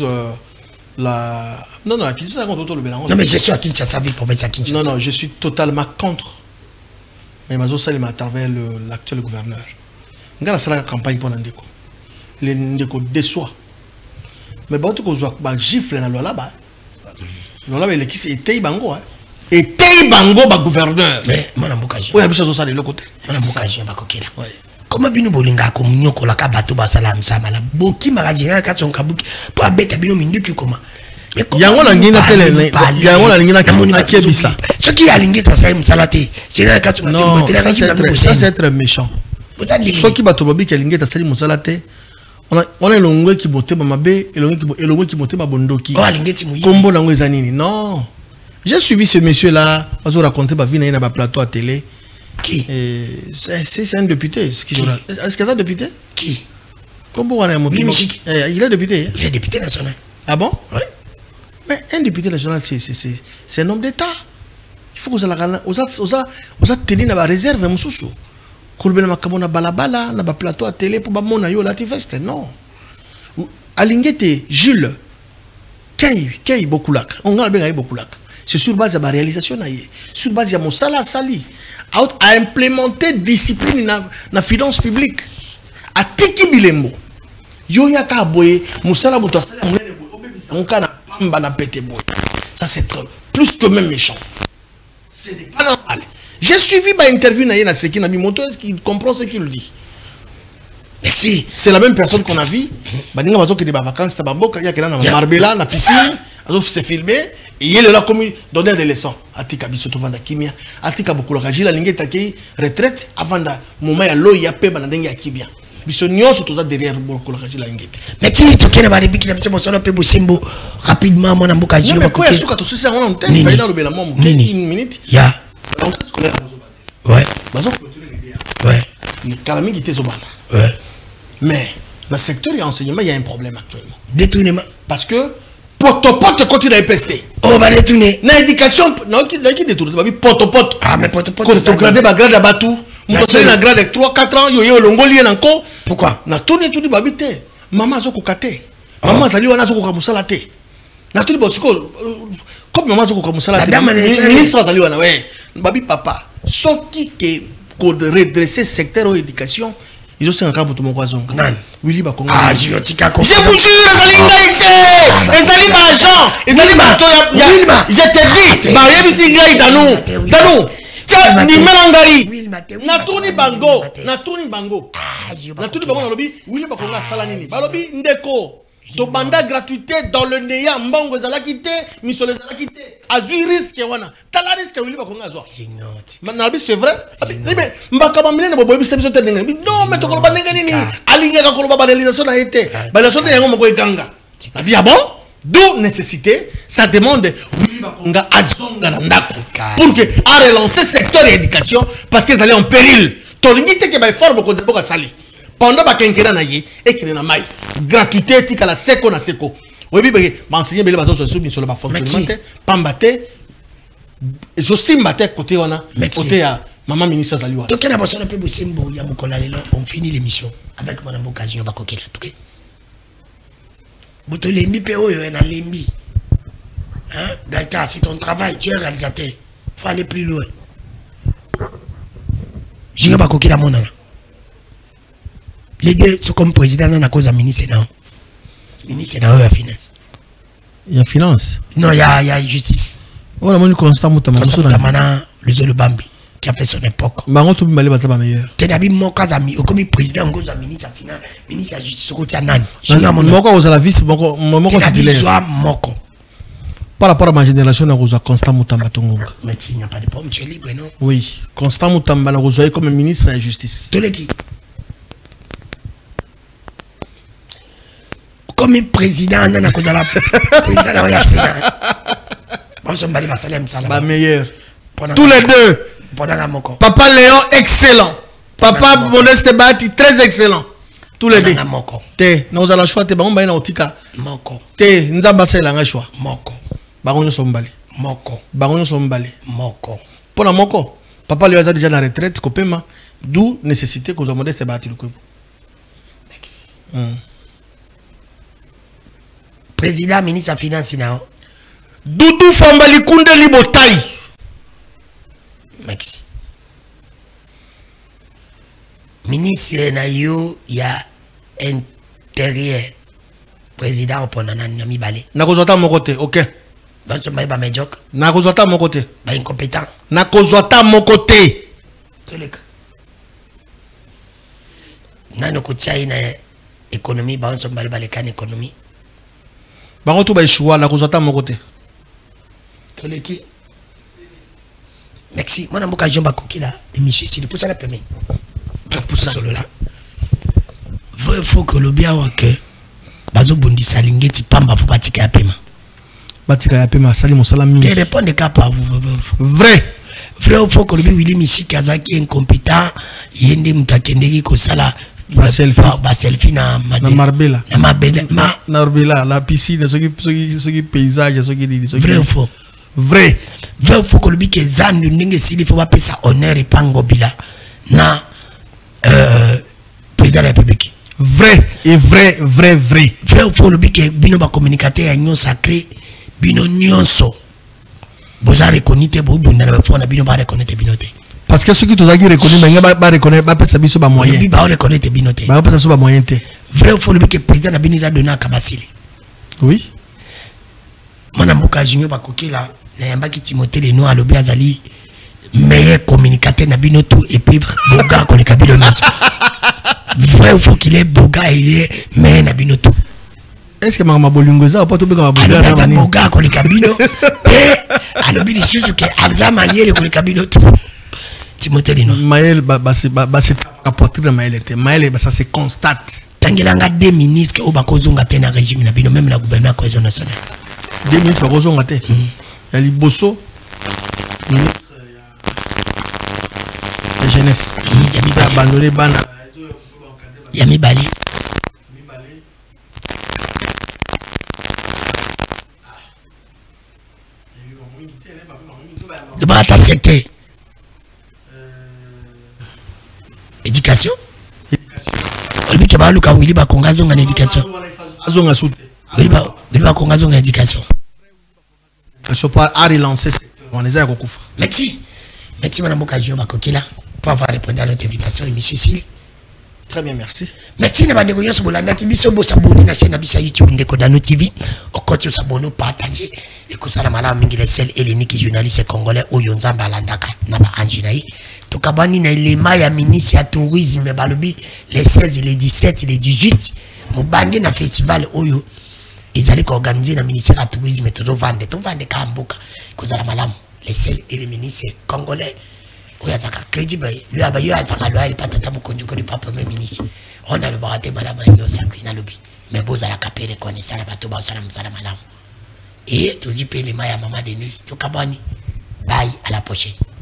la. Non, non, Kinshasa, non, mais je suis à Kinshasa, ville province à Kinshasa. Non, non, je suis totalement contre. Mais Mazo Salim à travers l'actuel gouverneur. Regarde la campagne pour Ndeko. Les Ndeko déçoit. Mais bon, tu as gifle dans le là-bas. Le là-bas, il est qui c'est Tei Bango. Et Tei Bango, gouverneur. Mais, moi, je oui, il y a ça de l'autre côté. Comment bino bolinga ko mnyoko la ka bato basala msama la boki magajina ka tsonka buki po abeta bino minduki koma yango na ngina tele yango na ngina akebisa soki alingita sa msala te c'est ka tsonka botelaka ça c'est être méchant soki bato babiki alingita sali msala te on a longwe ki bote ba mabe elongwe ki bote ba bondoki kombo nango ezanini non j'ai suivi ce monsieur là on raconter ba vie na ba plateau à télé. Qui? C'est un député. Est-ce que c'est un député? Qui? Comment on a un il est député. Il est député national. Ah bon? Oui. Mais un député national, c'est un homme d'État. Il faut que vous ayez tenu la réserve. Vous avez un balabala, un plateau à télé pour vous la tiveste. Non. Alingete, Jules, Kay Bokulak. On a bien Bokulak. C'est sur base de la réalisation, sur base de mon salaire sali, à implémenter discipline dans la finance publique. À Tiki Bilembo, Yoya Kaboye, Moussala Boutassa, mon cas n'a pas na pété boy. Ça c'est plus que même méchant. Ce n'est pas normal. J'ai suivi ma interview na Seki na Bimoto, est-ce qu'il comprend ce qu'il dit? Merci. C'est la même personne qu'on a vu. Baninga bazo que des vacances, tabamboka, ya kena na Marbella, na piscine, azo se filmer. Et il est là comme donner des leçons. Atika bisoto vanda kimia, atika bokolo kajila lingeta ki retraite avant da moment ya lo ya pe banadenge ya kibia. Biso nyonso toza derrière bokolo kajila lingeta. Mais ti to kena ba ribiki na biso solo pe bosimbo rapidement mona mboka jilo ba ko. Mais quoi suka to sisa on ntene faila lo bela momo 1 minute. Ya. Ouais. Bazo clôturer l'idée. Ouais. Ni kala mingi te zobana. Ouais. Mais le secteur et enseignement, il y a un problème actuellement. Détournement. Parce que, pote continue à EPST. On va détourner. Dans l'éducation, non, qui détourne, pote. Ah, mais pote. Quand tu grades, grade à Batou. Moi, je suis en grade avec 3-4 ans, yo, l'ongolien encore. Pourquoi? Na tourné tout dit, babite. Maman, zoko kate. Maman, zali, wana zoko kamusalate. Na tout dit, comme maman, zoko kamusalate. Ministre, zali, wana, ouais. Babi, papa. Ce qui est redresser le secteur de l'éducation, ils ont 5 ans pour tout le monde. Willy Bakonga. Ah, je vous jure, les alliés agents, les alliés je te dis, Maria Bisingai Danou. Tiens, ni Melangari. Natuni Bango. Natuni Bango na lobby, Willy Bakonga Salanini. Balobi Ndeko. Tobanda gratuité dans le néant, Mbongo Zalakite, Misole Zalakite. Azui risque wana. Tala risque Willy Bakonga zo. Nalbi c'est vrai. Mais mbakaba mine bo bobi sebiso te ndenge. Non, mais to koloba ndenge nini? Alinga ka koloba banalisation na été. Banalisation na yango moko eganga. Nabi ah bon? D'où nécessité, ça demande Willy Bakonga azonga na ndako pour que a relancer secteur éducation parce qu'ils allaient en péril. Tolingite ke ba effort boko de boka sali. Pendant que quelqu'un na yé et qu'il na mai gratuité tika la seko na seko. Oui bi ba enseigner bele bazo sur sur le fonctionnement pambate je suis maté côté wana côté à maman ministre Zaliwa. Donc na bosso na pe bosimbo ya mukola lelo on finit l'émission avec mon occasion ba kokela OK. Boto lembi pe oyo na lembi. Hein Gaïta, c'est ton travail, tu es réalisateur. Faut aller plus loin. Je ba kokela mon ana. Les deux sont comme président dans la cause à ministre non. Ministre dans la finance. Il y a finance. Non, il y a justice. Oh la moni constant Moutama. Le Bambi qui a fait son époque. Bango tout balé baza ba meilleur. Tenabi moka za mi comme président cause à ministre finance, ministre à justice ko tianan. Moko aux la vice moko titulaire. Soit moko. Par rapport à ma génération na koza Constant Moutamba tongo. Mais il n'y a pas de problème, tu es libre non? Oui, Constant Moutamba na koza comme ministre de la justice. Tous les qui comme président na koza la président na Sénat. On se bali basalem sala. Ba meilleur. Tous les deux. Papa Léon excellent. Papa Modeste Bati très excellent. Tous les deux. Te, nous allons choisir te ba ngomba na otika. Moko. Te, nzamba sela nga choix. Moko. Bagonyo sombali. Moko. Bagonyo sombali. Moko. Pona moko. Papa Léon a déjà la retraite kopema. D'où nécessité que Modeste Bati le coup. Président ministre de finance na. Doudou Fambali Kounde Libotai. Merci. Ministre Nayo, il y a intérieur. Président Oponana Nami Balé. Nakozota mon côté, ok. Bon, ce maïba médiocre. Nakozota mon côté. Bah, incompétent. Nakozota mon côté. Tout le cas. Nano Koutiaï na économie, bah, on se balé balé can économie. Bah, on tout va échouer, Nakozota mon côté. Tout le qui. Merci. Moi, je suis un là. Et monsieur, c'est pour ça la permet. Pour ça, là. Il faut que le bien soit que. Bazo Bondi Salingé, tu pamba, faut pas tirer à paiement. Batika à paiement, salim, salam. Tu réponds de cap à vous. Vrai. Vrai, il faut que le bien Willy Michi Kazaki est incompétent. Il y a des moutakendegi qui sont là. Selfie na Marbella. Na Marbella. Marbella, la piscine, ce qui paysage, ce qui dit. Vrai ou faux? Vrai. Vrai, il faut que le bien que Zan, il faut pas ça honneur et pangobila. Na président de la République. Vrai et vrai. Vrai, il faut le bien que Bino va communiquer à Nyon sacré, Bino Nyonso. Vous avez reconnu que vous avez Bino va reconnaître Binote. Parce que ceux qui t'ont reconnu, mais pas reconnaître, pas ça biso ba moyen. Ils va reconnaître Binote. Pas ça ba moyen té. Vrai, il faut le bien que président de Bino a donné à Kabasili. Oui. Mon amboka junior va coquer là. N'ayamba qui Timothée les noirs, le bien Zali. Meilleur communicateur na Bino tout et puis Boga qu'on est Kabilo Nas. Vrai, il faut qu'il est Boga, il est meilleur na Bino tout. Est-ce que Mama Bolungoza ou pas tout bien comme Boga? Alors Boga qu'on est Kabilo. Et alors bien les choses que Alzama hier qu'on est Kabilo tout. Timothée les noirs. Maël c'est apporter de Maël était. Maël ça se constate. Tangelanga des ministres au bakozonga te na régime na Bino même na gouvernement cohésion nationale. Des ministres bakozonga te. Il y a Liboso, ministre de jeunesse. Il y a abandonné Bana. Il y a Mibali. De ta secteur. Éducation. Le but est que Willy Bakonga zonga éducation. Willy Bakonga zonga éducation. Je peux pas relancer ce on est à Kokufa. Merci. Merci madame Bokajio Bakokila pour avoir répondu à notre invitation et monsieur Sili. Très bien, merci. Merci na bandeko nyonso bolanda ki biso bo s'abonner na chaîne na biso YouTube Ndeko Dano TV. Au côté s'abonner partager et ko sala malamu mingi les sel et l'unique journaliste congolais oyo nzamba alandaka na ba anjinayi. To kabani na ilema ya ministre ya tourisme balobi les 16 les 17 les 18 mobangi na festival oyo ezali ko organiser na ministère ya tourisme to vendre ka mboka ko sala malamu les sel et les ministres congolais. Oui, il y a crédible. Lui, il y a pas de temps pour conduire le papa même ministre. On a le baraté malama et on s'appelle dans le but. Mais bon, ça la capé reconnaît ça la bateau bas ça la malam. Et tout dit les mailles à maman Denise, tout cabani. Bye, à la prochaine.